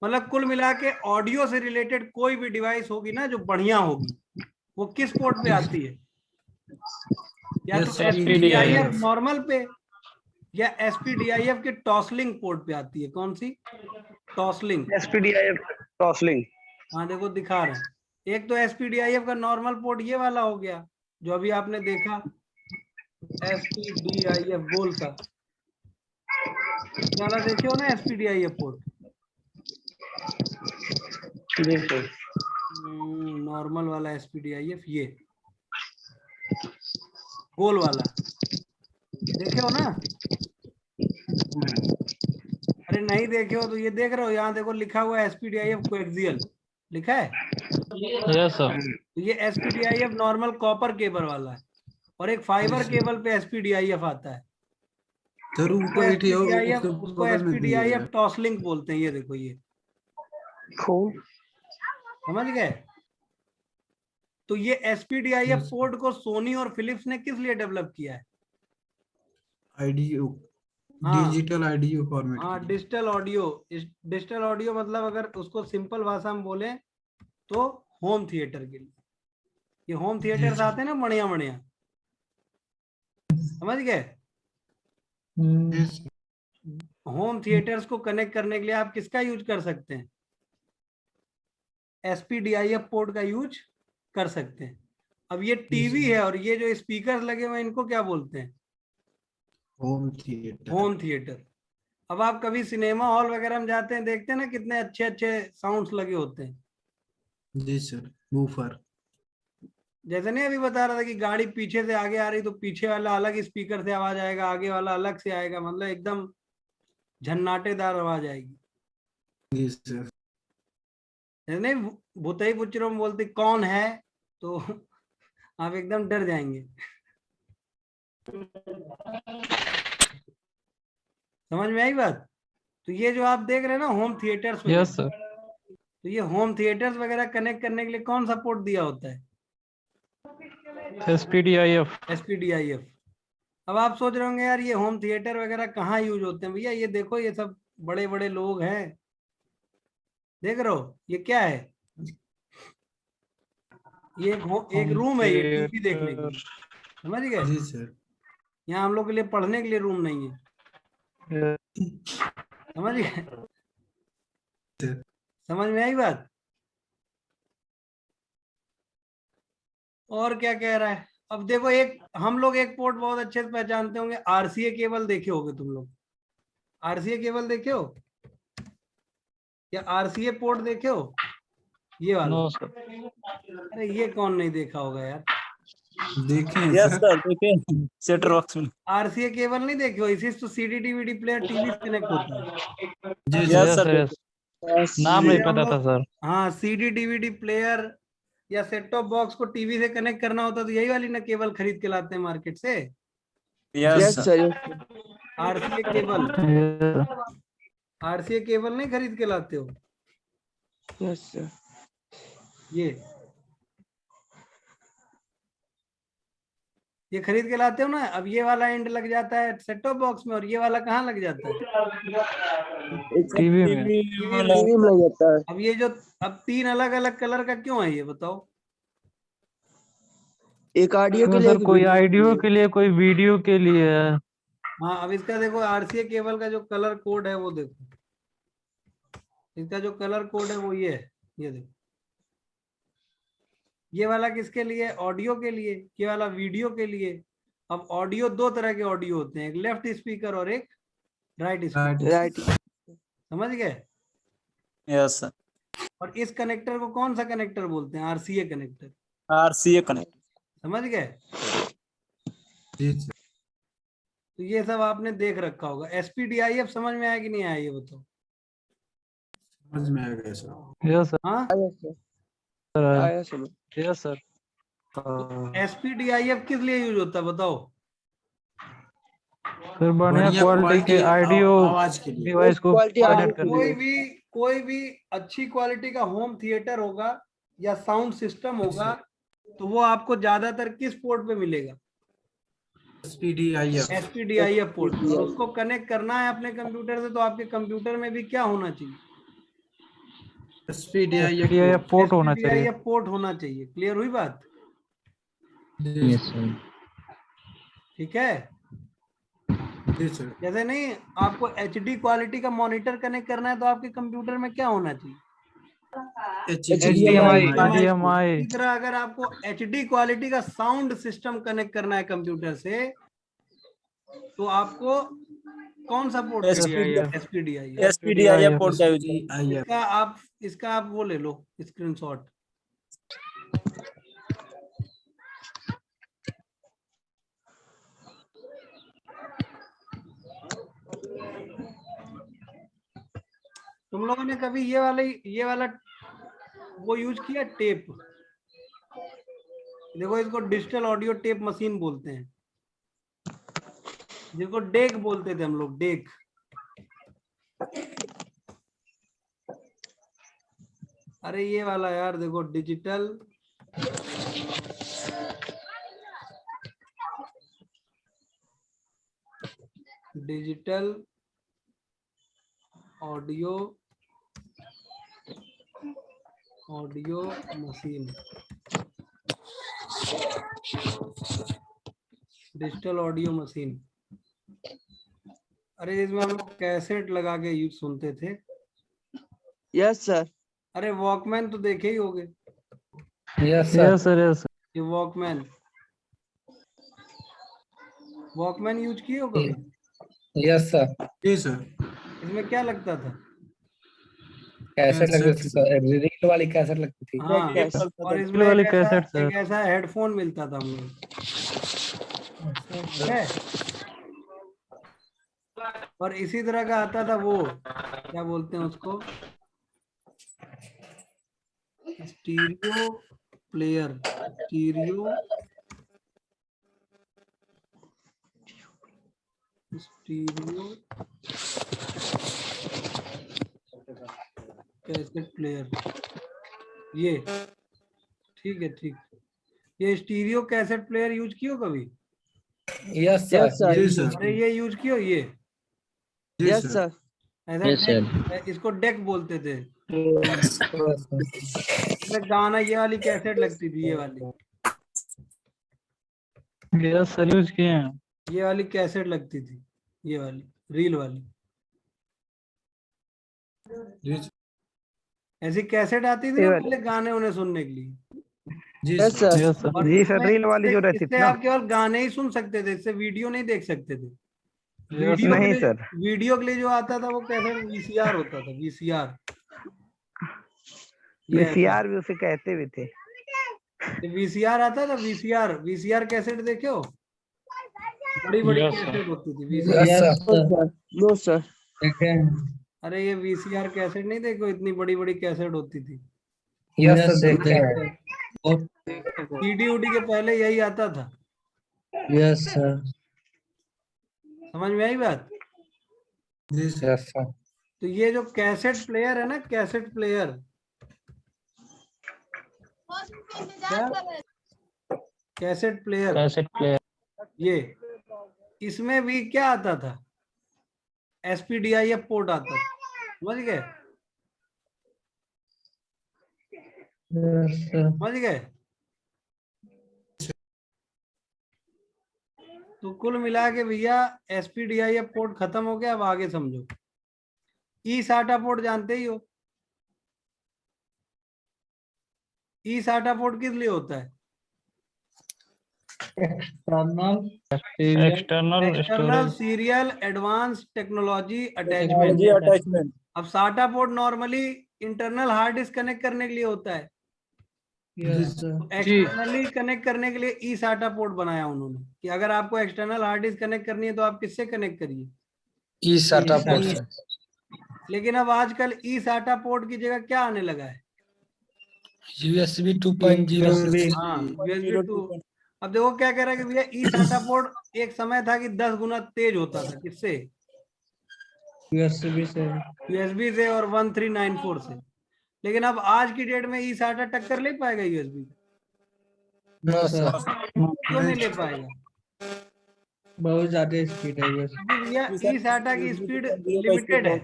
मतलब कुल मिला के ऑडियो से रिलेटेड कोई भी डिवाइस होगी ना जो बढ़िया होगी, वो किस पोर्ट पे आती है? या तो SPDIF नॉर्मल पे या SPDIF के टॉसलिंग पोर्ट पे आती है। कौन सी? टॉसलिंग। SPDIF टॉसलिंग। हाँ देखो दिखा रहे हैं, एक तो SPDIF का नॉर्मल पोर्ट ये वाला हो गया जो अभी आपने देखा, SPDIF गोल सा वाला, देखे हो ना SPDIF पोर्ट, नॉर्मल वाला SPDIF, ये गोल वाला देखे हो ना? अरे नहीं देखे हो तो ये देख रहे हो, यहाँ देखो लिखा हुआ है SPDIF कोएक्सियल लिखा है। Yes sir. तो ये SPDIF नॉर्मल कॉपर केबल वाला है और एक फाइबर केबल पे SPDIF आता है। उसको SPDIF टॉसलिंक बोलते हैं। ये देखो, ये समझ गए? तो ये SPDIF पोर्ट को सोनी और फिलिप्स ने किस लिए डेवलप किया है? ऑडियो, हाँ, डिजिटल ऑडियो फॉर्मेट। हाँ, डिजिटल ऑडियो। डिजिटल ऑडियो मतलब अगर उसको सिंपल भाषा में बोले तो होम थिएटर के लिए। ये होम थिएटर्स आते हैं ना बढ़िया बढ़िया, समझ गए? होम थिएटर्स को कनेक्ट करने के लिए आप किसका यूज कर सकते हैं? SPDIF पोर्ट का यूज कर सकते हैं। अब ये टीवी है और ये जो स्पीकर लगे हुए हैं इनको क्या बोलते हैं? Home theatre. Home theatre. अब आप कभी सिनेमा हॉल वगैरह में जाते हैं, देखते हैं ना कितने अच्छे अच्छे साउंड्स लगे होते हैं। जी सर, वूफर। जैसे नहीं अभी बता रहा था कि गाड़ी पीछे से आगे आ रही तो पीछे वाला अलग स्पीकर से आवाज आएगा, आगे वाला अलग से आएगा, मतलब एकदम झन्नाटेदार आवाज आएगी। जी सर। नहीं भूतई पुचरों में बोलते कौन है तो आप एकदम डर जाएंगे। समझ में आई बात? तो ये जो आप देख रहे हैं ना होम थिएटर्स, यस सर। तो ये होम थिएटर्स वगैरह कनेक्ट करने के लिए कौन सा पोर्ट दिया होता है? SPDIF। अब आप सोच रहे होंगे यार ये होम थिएटर वगैरह कहाँ यूज होते हैं? भैया ये देखो, ये सब बड़े बड़े लोग हैं, देख रहे हो ये क्या है? ये एक रूम है, ये टीवी देखने के लिए, समझ गए? जी सर। यहाँ हम लोग के लिए पढ़ने के लिए रूम नहीं है, समझ गए? समझ में आई बात? और क्या कह रहा है? अब देखो, एक हम लोग एक पोर्ट बहुत अच्छे से पहचानते होंगे, आरसीए केबल देखे होगे तुम लोग। आरसीए केबल देखे हो या आरसीए पोर्ट देखे हो? ये वाला। No sir. अरे ये कौन नहीं देखा होगा यार? देखे हैं यस सर। सर देखिए सेट बॉक्स में। आरसीए केबल नहीं देखे हो? इसी से तो सीडी डीवीडी प्लेयर टीवी से कनेक्ट होता है। जी यस सर। Sir yes. नाम नहीं पता था सर। हाँ, सीडी डीवीडी प्लेयर या सेट टॉप बॉक्स को टीवी से कनेक्ट करना होता तो यही वाली ना केबल खरीद के लाते हैं मार्केट से। Yes sir. RCA cable, RCA cable नहीं खरीद के लाते हो? Yes sir. ये खरीद के लाते हो ना। अब ये वाला एंड लग जाता है सेट टॉप बॉक्स में, और ये वाला कहाँ लग जाता है? टीवी में। टीवी में लग जाता है। अब ये जो अब 3 अलग अलग कलर का क्यों है ये बताओ? एक ऑडियो के लिए, सर कोई ऑडियो के लिए, कोई वीडियो के लिए है। हाँ, अब इसका देखो आरसीए केबल का जो कलर कोड है वो देखो। इसका जो कलर कोड है वो ये है, ये देखो। ये वाला किसके लिए? ऑडियो के लिए। ये वाला वीडियो के लिए। अब ऑडियो 2 तरह के ऑडियो होते हैं, एक लेफ्ट स्पीकर और एक राइट स्पीकर। राइट। समझ गए? Yes sir. और इस कनेक्टर को कौन सा कनेक्टर बोलते हैं? RCA connector. RCA connect. समझ गए? जी सर। तो ये सब आपने देख रखा होगा। एसपीडीआईएफ समझ में आया कि नहीं आया ये बताओ? समझ में आ गया सर। Yes sir. हाँ, आया सर। Yes sir. एसपीडीआईएफ किस लिए यूज होता है बताओ? फिर बढ़िया बढ़िया क्वालिटी के ऑडियो आवाज के लिए। डिवाइस को क्वालिटी कनेक्ट कर कोई भी अच्छी क्वालिटी का होम थिएटर होगा या साउंड सिस्टम होगा तो वो आपको ज्यादातर किस पोर्ट पे मिलेगा? SPDIF। एसपीडीआईएफ पोर्ट। और उसको कनेक्ट करना है अपने कंप्यूटर से तो आपके कंप्यूटर में भी क्या होना चाहिए? SPDIF पोर्ट होना चाहिए। SPDIF पोर्ट होना चाहिए। क्लियर हुई बात? Yes sir. ठीक है। जी सर। जैसे नहीं आपको एचडी क्वालिटी का मॉनिटर कनेक्ट करना है तो आपके कंप्यूटर में क्या होना चाहिए? HDMI। इसी तरह अगर आपको एचडी क्वालिटी का साउंड सिस्टम कनेक्ट करना है कंप्यूटर से तो आपको कौन सा पोर्ट? SPDIF पोर्ट का यूज। इसका आप वो ले लो स्क्रीनशॉट। तुम लोगों ने कभी ये वाला वो यूज किया टेप? देखो इसको डिजिटल ऑडियो टेप मशीन बोलते हैं, जिसको डेक बोलते थे हम लोग, डेक। अरे ये वाला यार देखो, digital audio machine, digital audio machine. अरे इसमें हम लोग कैसेट लगा के यूज सुनते थे। Yes sir. अरे वॉकमैन तो देखे ही होगे। Yes sir. यस। ये वॉकमैन यूज किए हो कभी? Yes sir. जी सर। इसमें क्या लगता था? कैसेट लगती थी, रील वाली कैसेट लगती थी। हाँ, और इसमें वाली एक कैसेट ऐसा, एक ऐसा हेडफोन मिलता था हम लोग। ठीक है। और इसी तरह का आता था वो, क्या बोलते हैं उसको, stereo player. Stereo cassette player, ये ठीक है। ठीक, ये स्टीरियो कैसेट प्लेयर यूज कियो कभी? Yes sir. जी सर। अरे ये यूज कियो ये? Yes sir. ऐसा Yes, डेक, इसको डेक बोलते थे। इसमें गाना ये वाली कैसेट लगती थी, ये वाली, यस सर यूज किए हैं। ये वाली कैसेट लगती थी, ये वाली रील वाली। जी सर। ऐसी कैसेट आती थी ये ना वाली। पहले गाने उन्हें सुनने के लिए। जी यस सर सर और जी सर, इसमें रील वाली जो रहती इससे थी ना। आप केवल गाने ही सुन सकते थे, इससे वीडियो नहीं देख सकते थे। यस नहीं सर, वीडियो के लिए जो आता था वो कैसेट वीसीआर होता था, वीसीआर। वीसीआर भी उसे कहते भी थे। वीसीआर आता था, वीसीआर, वीसीआर कैसेट देखे हो? बड़ी बड़ी Yes, sir. कैसेट होती थी VCR. Yes sir. No sir. देखे हैं। अरे ये वीसीआर कैसेट नहीं देखो, इतनी बड़ी बड़ी कैसेट होती थी। यस सर देखे हैं। सीडी उडी के पहले यही आता था। Yes sir. समझ में आई बात? जी सर यस सर। तो ये जो कैसेट प्लेयर है ना, कैसेट प्लेयर, क्या कैसेट प्लेयर, कैसेट प्लेयर ये इसमें भी क्या आता था? SPDIF पोर्ट आता था, समझ गए? Yes sir. समझ गए? तो कुल मिला के भैया SPDIF पोर्ट खत्म हो गया। अब आगे समझो। eSATA पोर्ट जानते ही हो। eSATA पोर्ट किस लिए होता है? External external external storage serial advance technology attachment. अब SATA port normally internal hard disk connect करने के लिए होता है। Yes sir. एक्सटर्नली कनेक्ट करने के लिए eSATA पोर्ट बनाया उन्होंने कि अगर आपको एक्सटर्नल हार्ड डिस्क कनेक्ट करनी है तो आप किससे कनेक्ट करिए? eSATA पोर्ट से। लेकिन अब आजकल eSATA पोर्ट की जगह क्या आने लगा है? USB 2.0। हाँ, USB 2। अब देखो क्या कह रहा है कि भैया eSATA पोर्ट एक समय था कि 10 गुना तेज होता था। किससे? USB से। USB से और 1394 से। लेकिन अब आज की डेट में eSATA टक्कर ले पाएगा USB? No sir. क्यों नहीं ले पाएगा? बहुत ज्यादा स्पीड है USB। क्योंकि भैया eSATA की स्पीड लिमिटेड है।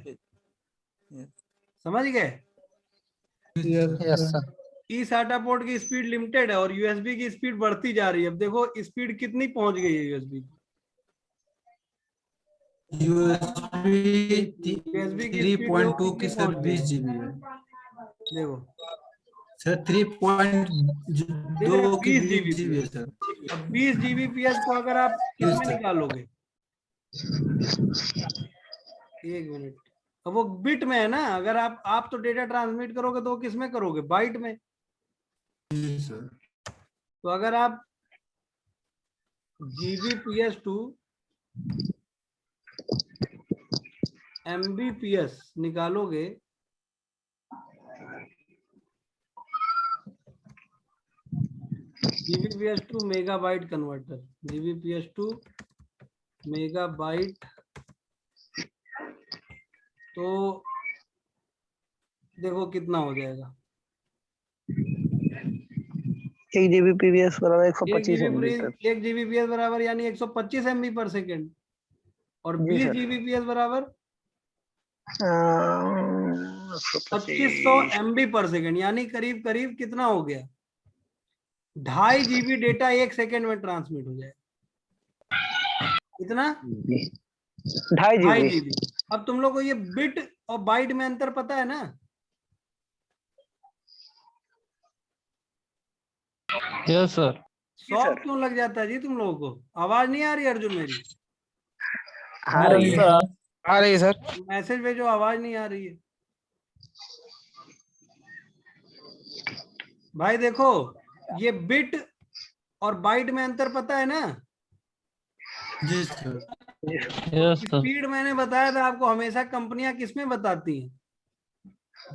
समझ गए? Yes sir. eSATA पोर्ट की स्पीड लिमिटेड है और USB की स्पीड बढ़ती जा रही है। अब देखो स्पीड कितनी पहुंच गई है USB की। USB की स्पीड 3.2 की सर पहुंच गई 20 GB है देखो सर 3.2 की 20 GB है सर। अब 20 Gbps को अगर आप किसमें निकालोगे? एक मिनट। अब वो बिट में है ना। अगर आप तो डेटा ट्रांसमिट करोगे तो वो किसमें करोगे? बाइट में। जी सर। तो अगर आप Gbps to Mbps निकालोगे Gbps to megabyte converter, Gbps to megabyte, तो देखो कितना हो जाएगा। 1 Gbps बराबर 125 MB सर। 1 Gbps बराबर यानी 125 MB पर सेकेंड। और जी 20 सर। Gbps बराबर 2500 125 MB पर सेकेंड। यानी करीब करीब कितना हो गया? 2.5 GB डेटा 1 सेकेंड में ट्रांसमिट हो जाए। कितना? 2.5 GB। अब तुम लोग को ये बिट और बाइट में अंतर पता है ना? Yes sir. शॉक क्यों लग जाता है जी तुम लोगों को? आवाज नहीं आ रही अर्जुन मेरी? आ रही है। आ रही है सर। मैसेज भेजो, आवाज नहीं आ रही है। भाई देखो ये बिट और बाइट में अंतर पता है ना? जी सर। Yes sir. स्पीड मैंने बताया था आपको, हमेशा कंपनियां किस में बताती हैं?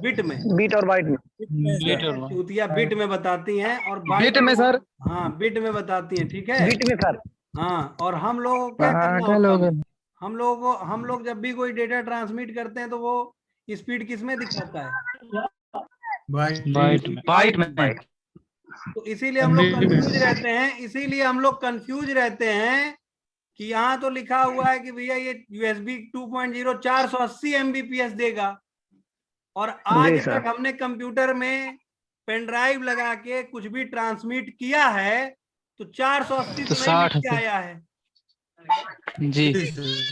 बिट में। बीट और बाइट में। चूतिया बिट में बताती हैं और बिट में सर। हाँ बिट में बताती हैं, ठीक है। बीट में सर। हाँ, और हम लोगों को क्या करना पागल हो होता है? गए। हम लोग जब भी कोई डेटा ट्रांसमिट करते हैं तो वो स्पीड किस में दिखाता है? बाइट में। तो इसीलिए हम लोग कंफ्यूज रहते हैं। इसीलिए हम लोग कंफ्यूज रहते हैं कि यहाँ तो लिखा हुआ है कि भैया ये USB 2.0 480 MBPS देगा, और आज तक हमने कंप्यूटर में पेन ड्राइव लगा के कुछ भी ट्रांसमिट किया है तो 480 तो तो नहीं 60 लिख के आया है। जी।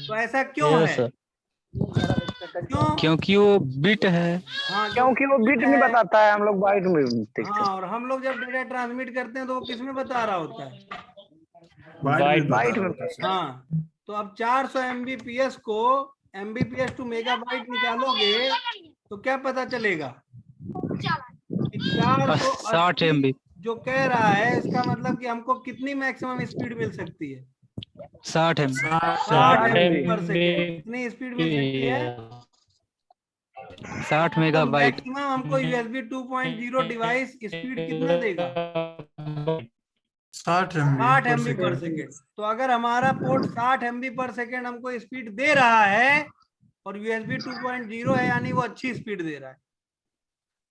तो ऐसा क्यों है? क्यों? क्योंकि वो बिट है। हाँ, क्योंकि वो बिट में बताता है, हम लोग बाइट में देखते हाँ, हैं। और हम लोग जब डेटा ट्रांसमिट करते हैं तो वो किस में बता रहा होता है? बाइट में। हाँ, तो अब 400 MBPS को MBPS टू मेगाबाइट निकालोगे तो क्या पता चलेगा कि 60 MB जो कह रहा है, इसका मतलब कि हमको कितनी मैक्सिमम स्पीड मिल सकती है? 60 MB 60 MB पर सेकेंड। कितनी स्पीड मिल सकती है? 60 मेगाबाइट। मैक्सिमम हमको USB 2.0 डिवाइस स्पीड कितना देगा? 60 MB पर सेकेंड। तो अगर हमारा पोर्ट 60 MB पर सेकेंड हमको स्पीड दे रहा है और USB 2.0 है, यानी वो अच्छी स्पीड दे रहा है।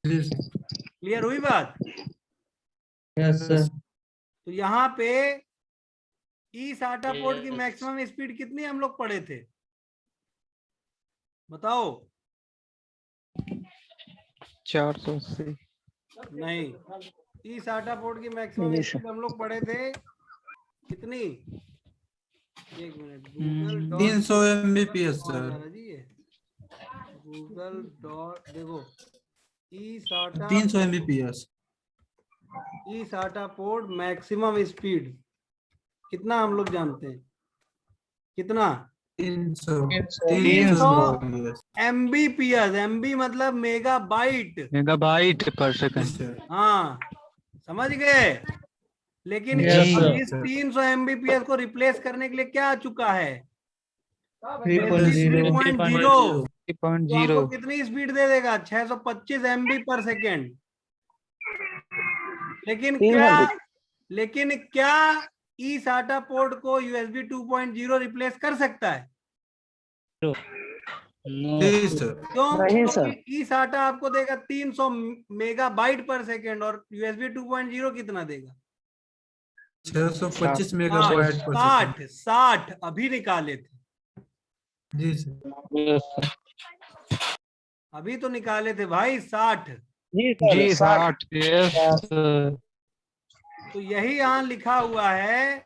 क्लियर हुई बात? Yes sir. तो यहाँ पे eSATA पोर्ट की मैक्सिमम स्पीड कितनी हम लोग पढ़े थे, बताओ? 480। नहीं, eSATA पोर्ट की मैक्सिमम स्पीड हम लोग पढ़े थे कितनी? एक मिनट, गूगल 300 Mbps सर। जी ये गूगल डॉट देखो, eSATA 300 Mbps। eSATA port maximum speed कितना हम लोग जानते हैं? कितना? 300 MBPS। MB मतलब मेगाबाइट पर सेकंड। हाँ, समझ गए? लेकिन Yes, अब sir. इस 300 MBPS को रिप्लेस करने के लिए क्या आ चुका है? 3.0 3.0। तो 3.0 हमको कितनी स्पीड दे देगा? 625 MB पर सेकेंड। लेकिन क्या eSATA पोर्ट को USB 2.0 रिप्लेस कर सकता है? नहीं सर। क्यों? नहीं सर। eSATA आपको देगा 300 मेगाबाइट पर सेकेंड और USB 2.0 कितना देगा? 625 मेगाबाइट पर सेकंड। 60 अभी निकाले थे। जी सर। अभी तो निकाले थे भाई 60। जी 60। यस। तो यही यहाँ लिखा हुआ है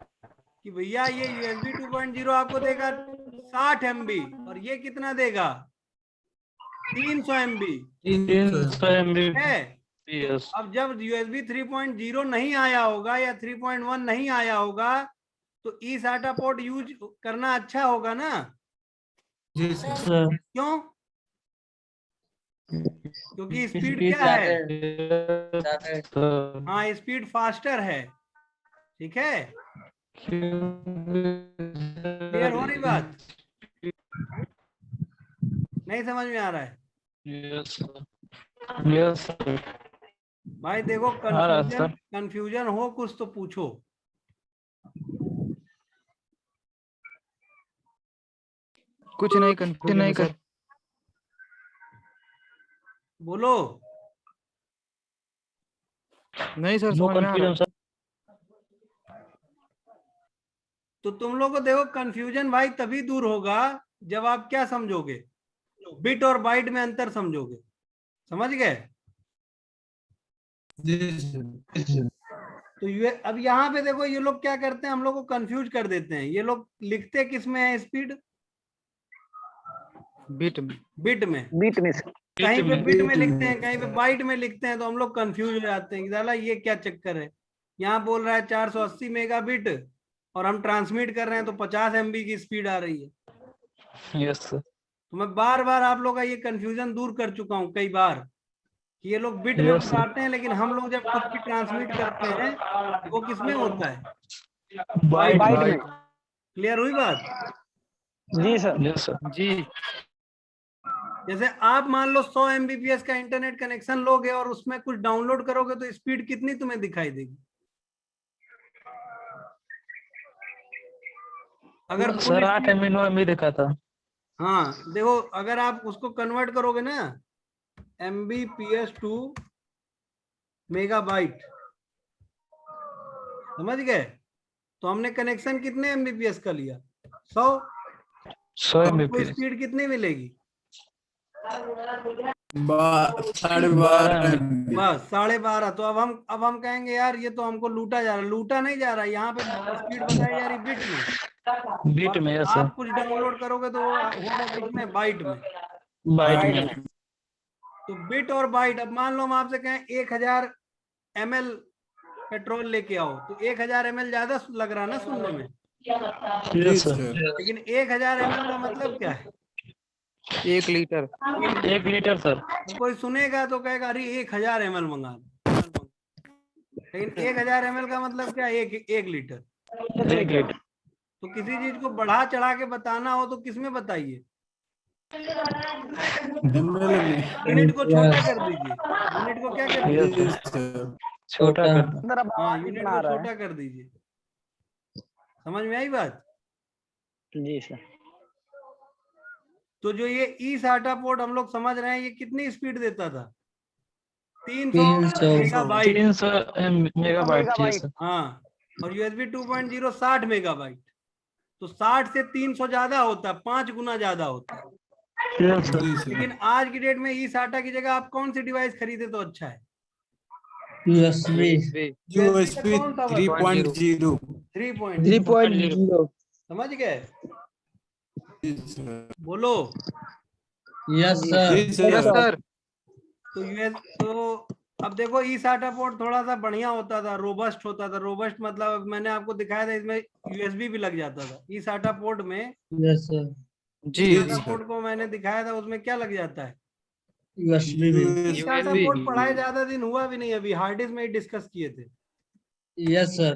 कि भैया ये USB 2.0 आपको देगा 60 MB और ये कितना देगा? 300 MB 300 MB। है। यस। अब जब USB 3.0 नहीं आया होगा या 3.1 नहीं आया होगा तो eSATA पोर्ट यूज करना अच्छा होगा ना? जी सर। क्यों? क्योंकि स्पीड क्या है? हाँ, स्पीड फास्टर है। ठीक है, क्लियर हो रही बात? नहीं समझ में आ रहा है? यस भाई देखो, कंफ्यूजन हो कुछ तो पूछो। कुछ नहीं कर बोलो। नहीं सर, समझ में आ रहा है। तो तुम लोग को देखो, कंफ्यूजन भाई तभी दूर होगा जब आप क्या समझोगे? बिट और बाइट में अंतर समझोगे। समझ गए? तो ये अब यहाँ पे देखो, ये लोग क्या करते हैं, हम लोग को कंफ्यूज कर देते हैं। ये लोग लिखते किस में है स्पीड? बिट में। बिट में कहीं पे बिट में लिखते हैं, कहीं पे बाइट में लिखते हैं, तो हम लोग कंफ्यूज हो जाते हैं कि साला ये क्या चक्कर है। यहाँ बोल रहा है 480 मेगाबिट और हम ट्रांसमिट कर रहे हैं तो 50 MB की स्पीड आ रही है। Yes sir. तो मैं बार बार आप लोग का ये कंफ्यूजन दूर कर चुका हूँ कई बार कि ये लोग बिट में बताते हैं, लेकिन हम लोग जब कुछ भी ट्रांसमिट करते हैं वो किस में होता है? बाइट में। क्लियर हुई बात? जी सर। Yes sir. जी। जैसे आप मान लो 100 MBPS का इंटरनेट कनेक्शन लोगे और उसमें कुछ डाउनलोड करोगे तो स्पीड कितनी तुम्हें दिखाई देगी? अगर सर 8 MB देखा था। हाँ देखो, अगर आप उसको कन्वर्ट करोगे ना MBPS टू मेगाबाइट, समझ गए? तो हमने कनेक्शन कितने MBPS का लिया? 100 MBPS। स्पीड कितनी मिलेगी? 12.5 बस 12.5। तो अब हम कहेंगे यार ये तो हमको लूटा जा रहा। लूटा नहीं जा रहा, यहाँ पे स्पीड बताई जा रही बिट में। बिट में। Yes sir. आप कुछ डाउनलोड करोगे तो वो होगा किसमें? बाइट में। बाइट में। तो बिट और बाइट, अब मान लो हम आपसे कहें 1000 ml पेट्रोल लेके आओ, तो 1000 ml ज्यादा लग रहा ना सुनने में, यस सर। लेकिन 1000 ml का मतलब क्या है? 1 लीटर। 1 litre sir. तो कोई सुनेगा तो कहेगा अरे 1000 ml मंगा दो, लेकिन 1000 ml का मतलब क्या है? 1 लीटर। 1 लीटर। तो किसी चीज को बढ़ा चढ़ा के बताना हो तो किसमें बताइए? यूनिट को छोटा कर दीजिए, यूनिट को क्या कर दीजिए? छोटा कर। अंदर अब हाँ, आवाज यूनिट इतना आ को रहा है। छोटा कर दीजिए। समझ में आई बात? जी सर। तो जो ये ई साटा पोर्ट हम लोग समझ रहे हैं, ये कितनी स्पीड देता था? 300 300 मेगाबाइट। 300 मेगाबाइट थी सर। हाँ, और यूएसबी 2.0 60 मेगाबाइट। तो 60 से 300 ज्यादा होता है, 5 गुना ज्यादा होता है। लेकिन आज की डेट में ई साटा की जगह आप कौन सी डिवाइस खरीदे तो अच्छा है? USB USB 3.0 3.0 समझ गए? बोलो। Yes sir. Yes sir. तो अब देखो ई साटा पोर्ट थोड़ा सा बढ़िया होता था, रोबस्ट होता था। रोबस्ट मतलब मैंने आपको दिखाया था, इसमें यूएसबी भी लग जाता था ई साटा पोर्ट में। Yes sir. जी पोर्ट को मैंने दिखाया था, उसमें क्या लग जाता है? USB भी। ई साटा पोर्ट पढ़ाए ज्यादा दिन हुआ भी नहीं, अभी हार्ड डिस्क में ही डिस्कस किए थे। Yes sir.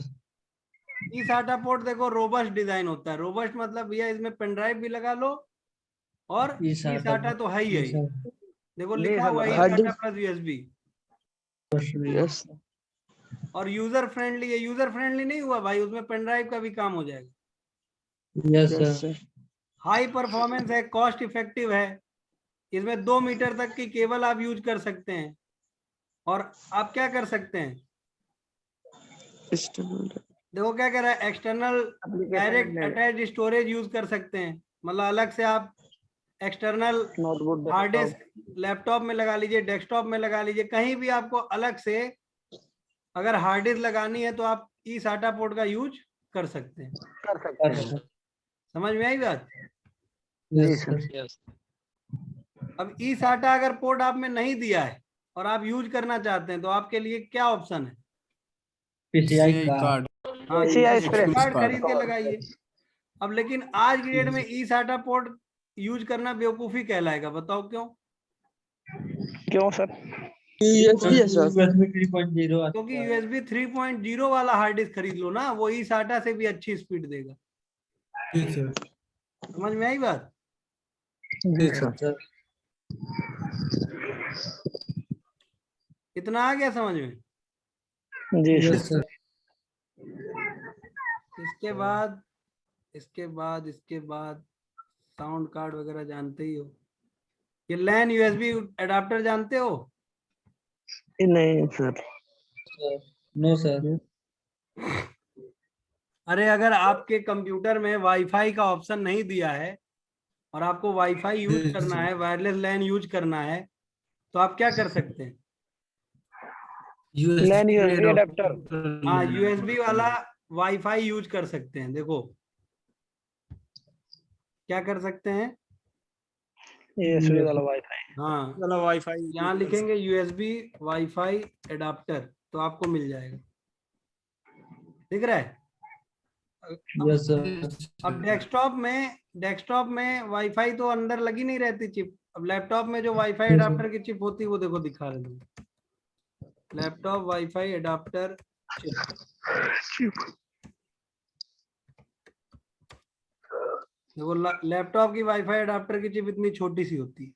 ई साटा पोर्ट देखो रोबस्ट डिजाइन होता है। रोबस्ट मतलब भैया इसमें पेन ड्राइव भी लगा लो, और ई साटा तो है ही है। देखो लिखा हुआ है ई साटा प्लस यूएसबी। यस। और यूजर फ्रेंडली है। यूजर फ्रेंडली नहीं हुआ भाई, उसमें पेन ड्राइव का भी काम हो जाएगा। Yes sir. हाई परफॉर्मेंस है, कॉस्ट इफेक्टिव है। इसमें 2 मीटर तक की केबल आप यूज कर सकते हैं। और आप क्या कर सकते हैं, देखो क्या कह रहा है, external direct attach storage use कर सकते हैं। मतलब अलग से आप एक्सटर्नल हार्ड डिस्क लैपटॉप में लगा लीजिए, डेस्कटॉप में लगा लीजिए, कहीं भी आपको अलग से अगर हार्ड डिस्क लगानी है तो आप ई साटा पोर्ट का यूज कर सकते हैं। समझ में आई बात? Yes sir. अब ई साटा अगर पोर्ट आप में नहीं दिया है और आप यूज करना चाहते हैं, तो आपके लिए क्या ऑप्शन है? PCI card. हाँ, PCI कार्ड खरीद के लगाइए। अब लेकिन आज की डेट में ई साटा पोर्ट यूज करना बेवकूफी कहलाएगा, बताओ क्यों? क्यों सर? USB 3.0 क्योंकि यूएसबी 3.0 वाला हार्ड डिस्क खरीद लो ना, वो ई साटा से भी अच्छी स्पीड देगा। समझ में आई बात? जी सर। इतना आ गया समझ में? जी यस सर। इसके बाद साउंड कार्ड वगैरह जानते ही हो। ये लैन यूएसबी एडाप्टर जानते हो? नहीं सर। No sir. अरे अगर आपके कंप्यूटर में वाईफाई का ऑप्शन नहीं दिया है और आपको वाईफाई यूज करना है, वायरलेस लैन यूज करना है, तो आप क्या कर सकते हैं? लैन यूएसबी अडेप्टर। हाँ, यूएसबी वाला वाईफाई यूज कर सकते हैं। देखो क्या कर सकते हैं, यूएसबी वाला वाईफाई। हाँ, वाला वाईफाई यहाँ लिखेंगे यूएसबी वाईफाई एडाप्टर, तो आपको मिल जाएगा। दिख रहा है? Yes sir. अब डेस्कटॉप में वाईफाई तो अंदर लगी नहीं रहती चिप। अब लैपटॉप में जो वाईफाई एडाप्टर की चिप होती है, वो देखो दिखा रहे हैं, लैपटॉप वाईफाई एडाप्टर चिप। देखो लैपटॉप की वाईफाई एडाप्टर की चिप इतनी छोटी सी होती है,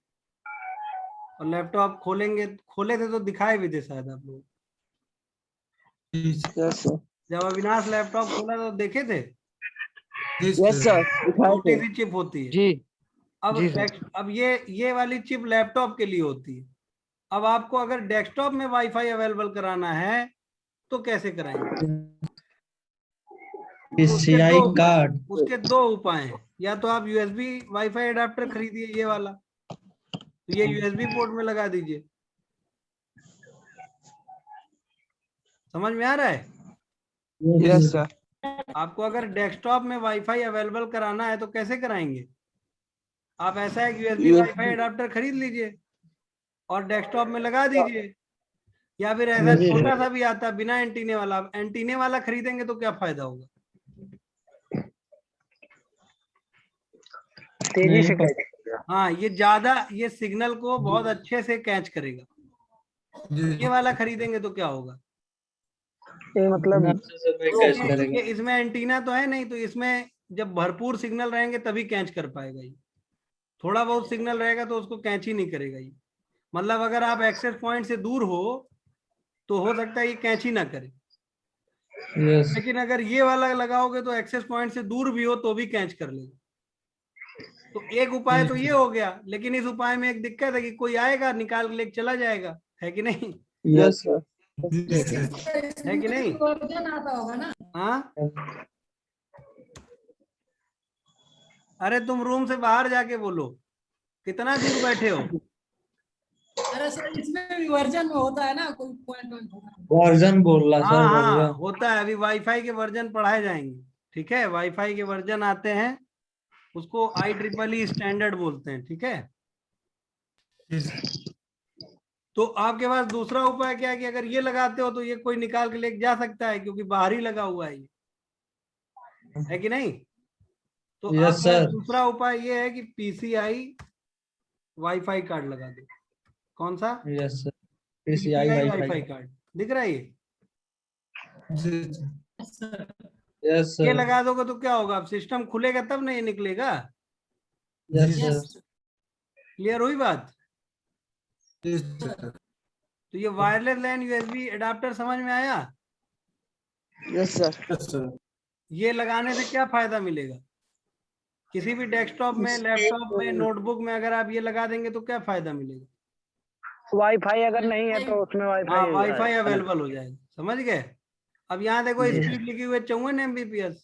और लैपटॉप खोले थे तो दिखाए भी थे शायद आप लोग। जब अविनाश लैपटॉप खोला तो देखे थे? Yes sir. छोटी सी चिप होती है। जी। अब ये वाली चिप लैपटॉप के लिए होती है। अब आपको अगर डेस्कटॉप में वाईफाई अवेलेबल कराना है तो कैसे कराएंगे? PCI card. उसके 2 उपाय हैं। या तो आप यूएसबी वाईफाई एडाप्टर खरीदिए, ये वाला, तो ये यूएसबी पोर्ट में लगा दीजिए। समझ में आ रहा है? Yes sir. आपको अगर डेस्कटॉप में वाईफाई अवेलेबल कराना है तो कैसे कराएंगे? आप ऐसा है कि यूएसबी वाईफाई एडाप्टर खरीद लीजिए और डेस्कटॉप में लगा दीजिए, या फिर ऐसा छोटा सा भी आता है बिना एंटीने वाला। एंटीने वाला खरीदेंगे तो क्या फायदा होगा? तेजी से कैच करेगा। हाँ, ये ज्यादा, ये सिग्नल को बहुत अच्छे से कैच करेगा। ये वाला खरीदेंगे तो क्या होगा? ये मतलब कैच करेगा। ये इसमें एंटीना तो है नहीं, तो इसमें जब भरपूर सिग्नल रहेंगे तभी कैच कर पाएगा ये। थोड़ा बहुत सिग्नल रहेगा तो उसको कैच ही नहीं करेगा ये। मतलब अगर आप एक्सेस पॉइंट से दूर हो तो हो सकता है ये कैच ही ना करे। यस लेकिन अगर ये वाला लगाओगे तो एक्सेस पॉइंट से दूर भी हो तो भी कैच कर लेगा। तो एक उपाय तो ये हो गया, लेकिन इस उपाय में एक दिक्कत है कि कोई आएगा निकाल के लेके चला जाएगा, है कि नहीं? Yes sir. है कि नहीं? वर्जन आता होगा ना। हाँ, अरे तुम रूम से बाहर जाके बोलो, कितना दूर बैठे हो? अरे सर इसमें भी वर्जन में होता है ना कोई पॉइंट होता है। वर्जन बोल रहा हाँ सर, हाँ, वर्जन। होता है। अभी वाईफाई के वर्जन पढ़ाए जाएंगे, ठीक है? वाईफाई के वर्जन आते हैं, उसको IEEE स्टैंडर्ड बोलते हैं, ठीक है? तो आपके पास दूसरा उपाय क्या है कि अगर ये लगाते हो तो ये कोई निकाल के लेके जा सकता है, क्योंकि बाहर ही लगा हुआ है ये, है कि नहीं? तो यस आपके पास सर। दूसरा उपाय ये है कि PCI वाईफाई कार्ड लगा दो। कौन सा? Yes sir, PCI PCI wifi wifi. Card दिख रहा है ये? यस ये सर। लगा दोगे तो क्या होगा? अब सिस्टम खुलेगा तब ना ये निकलेगा। Yes sir. क्लियर हुई बात? तो ये वायरलेस लैन USB एडाप्टर समझ में आया? Yes sir. ये लगाने से क्या फायदा मिलेगा? किसी भी डेस्कटॉप में, लैपटॉप में, नोटबुक में अगर आप ये लगा देंगे तो क्या फायदा मिलेगा? वाईफाई अगर नहीं है तो उसमें हाँ, वाईफाई वाईफाई अवेलेबल हो जाएगा। समझ गए? अब यहाँ देखो जी। स्पीड लिखी हुई है 54 Mbps,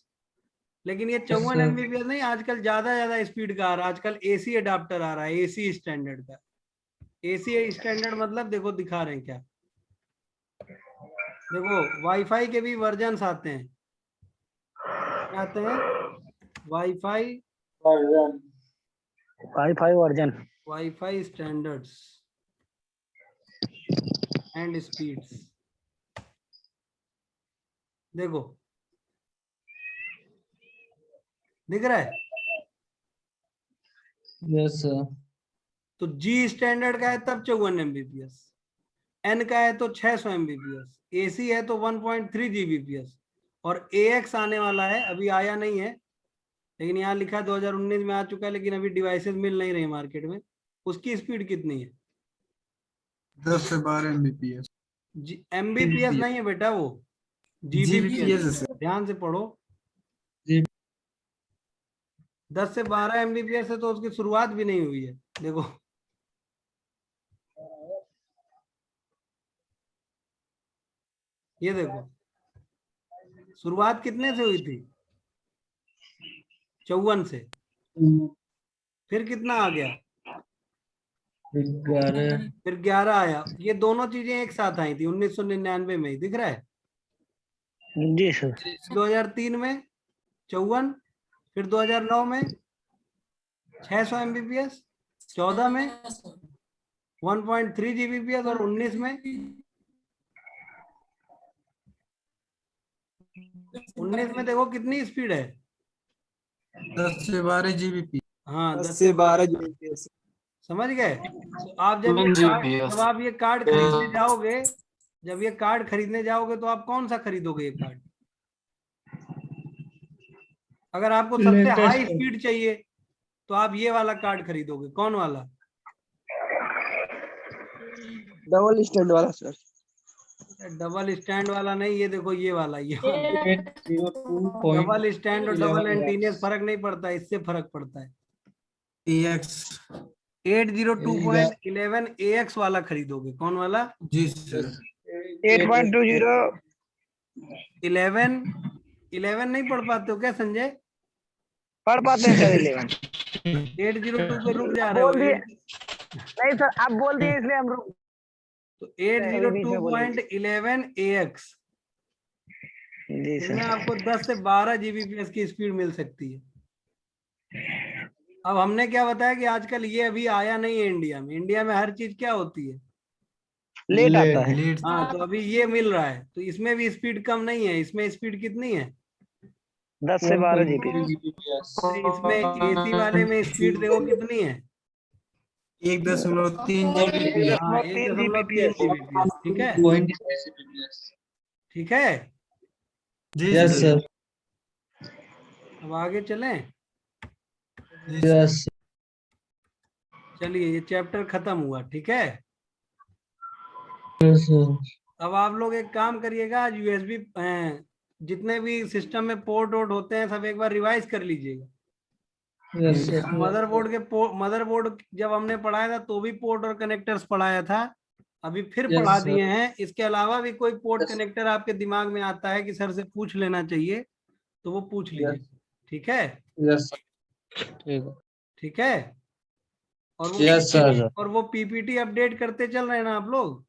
लेकिन ये 54 sir. Mbps नहीं, आजकल ज्यादा स्पीड का आ रहा है। आजकल AC एडाप्टर आ रहा है, AC स्टैंडर्ड का। AC स्टैंडर्ड मतलब देखो दिखा रहे हैं क्या, देखो वाईफाई के भी वर्जन्स आते हैं। क्या आते हैं? Wifi version. Wifi version. Wifi standards and speeds. देखो दिख रहा है? Yes sir. तो G स्टैंडर्ड का है तब 54 Mbps, N का है तो 600 Mbps, AC है तो 1.3 Gbps, और AX आने वाला है, अभी आया नहीं है, लेकिन यहाँ लिखा 2019 में आ चुका है, लेकिन अभी डिवाइसेस मिल नहीं रही मार्केट में। उसकी स्पीड कितनी है? 10 से 12 Mbps। Mbps नहीं है बेटा, वो Gbps। ध्यान से पढ़ो। 10 से 12 Mbps है तो उसकी शुरुआत भी नहीं हुई है। देखो ये देखो, शुरुआत कितने से हुई थी? 54 से। फिर कितना आ गया? 11। फिर 11 आया। ये दोनों चीजें एक साथ आई थी 1999 में ही, दिख रहा है? जी सर। 2003 में 54, फिर 2009 में 600 Mbps, 14 में 1.3 Gbps, और 19 में 19 में देखो कितनी स्पीड है? 10 से 12 Gbps। हाँ, 10 से 12 Gbps। समझ गए? तो आप जब आप ये कार्ड खरीदने जाओगे, जब ये कार्ड खरीदने जाओगे तो आप कौन सा खरीदोगे ये कार्ड? अगर आपको सबसे हाई स्पीड चाहिए तो आप ये वाला कार्ड खरीदोगे। कौन वाला? डबल स्टैंड वाला सर। डबल स्टैंड वाला नहीं, ये देखो ये वाला, ये डबल डबल स्टैंड और डबल एंटीने फर्क नहीं पड़ता, इससे फर्क पड़ता है। AX। 802.11 AX वाला खरीदोगे। कौन वाला? जी सर। 8.20 11 नहीं पढ़ पाते हो क्या संजय? पढ़ पाते हैं सर 11। 802 पे रुक जा रहे हो? बोल दिए नहीं सर, आप बोल दिए इसलिए हम रुक। तो 802.11 AX, जी इसमें सर। आपको 10 से 12 Gbps की स्पीड मिल सकती है। अब हमने क्या बताया कि आजकल ये अभी आया नहीं है इंडिया में। इंडिया में हर चीज क्या होती है, लेट आता है। लेट हाँ, तो अभी ये मिल रहा है, तो इसमें भी स्पीड कम नहीं है। इसमें स्पीड कितनी है? 10 से 12 जीबी। इसमें एसी वाले में स्पीड देखो कितनी है, 1.3 हाँ, 1.3 1.3 Gbps। ठीक है, 0.5 ठीक है। जी यस सर अब आगे चलें। यस चलिए, ये चैप्टर खत्म हुआ। ठीक है, सर अब आप लोग एक काम करिएगा, आज यूएसबी जितने भी सिस्टम में पोर्ट वोर्ट होते हैं सब एक बार रिवाइज कर लीजिएगा। यस सर मदरबोर्ड जब हमने पढ़ाया था तो भी पोर्ट और कनेक्टर्स पढ़ाया था, अभी फिर Yes, पढ़ा sir. दिए हैं। इसके अलावा भी कोई पोर्ट Yes. कनेक्टर आपके दिमाग में आता है कि सर से पूछ लेना चाहिए, तो वो पूछ लीजिए। ठीक है, यस ठीक है ठीक है। और वो यस सर और वो पीपीटी अपडेट करते चल रहे हैं ना आप लोग?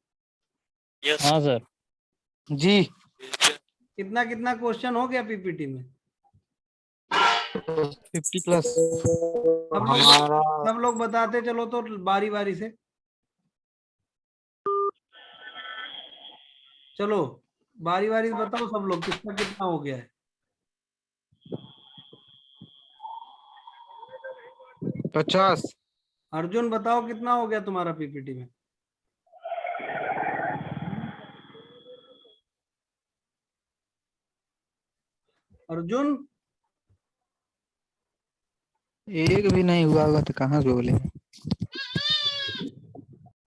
हाँ सर जी कितना कितना क्वेश्चन हो गया पीपीटी में? 50+। सब लोग बताते चलो तो बारी बारी से। चलो बारी बारी से बताओ सब लोग, कितना कितना हो गया है। अर्जुन बताओ कितना हो गया तुम्हारा पीपीटी में? अर्जुन, एक भी नहीं हुआ होगा तो कहाँ से बोले।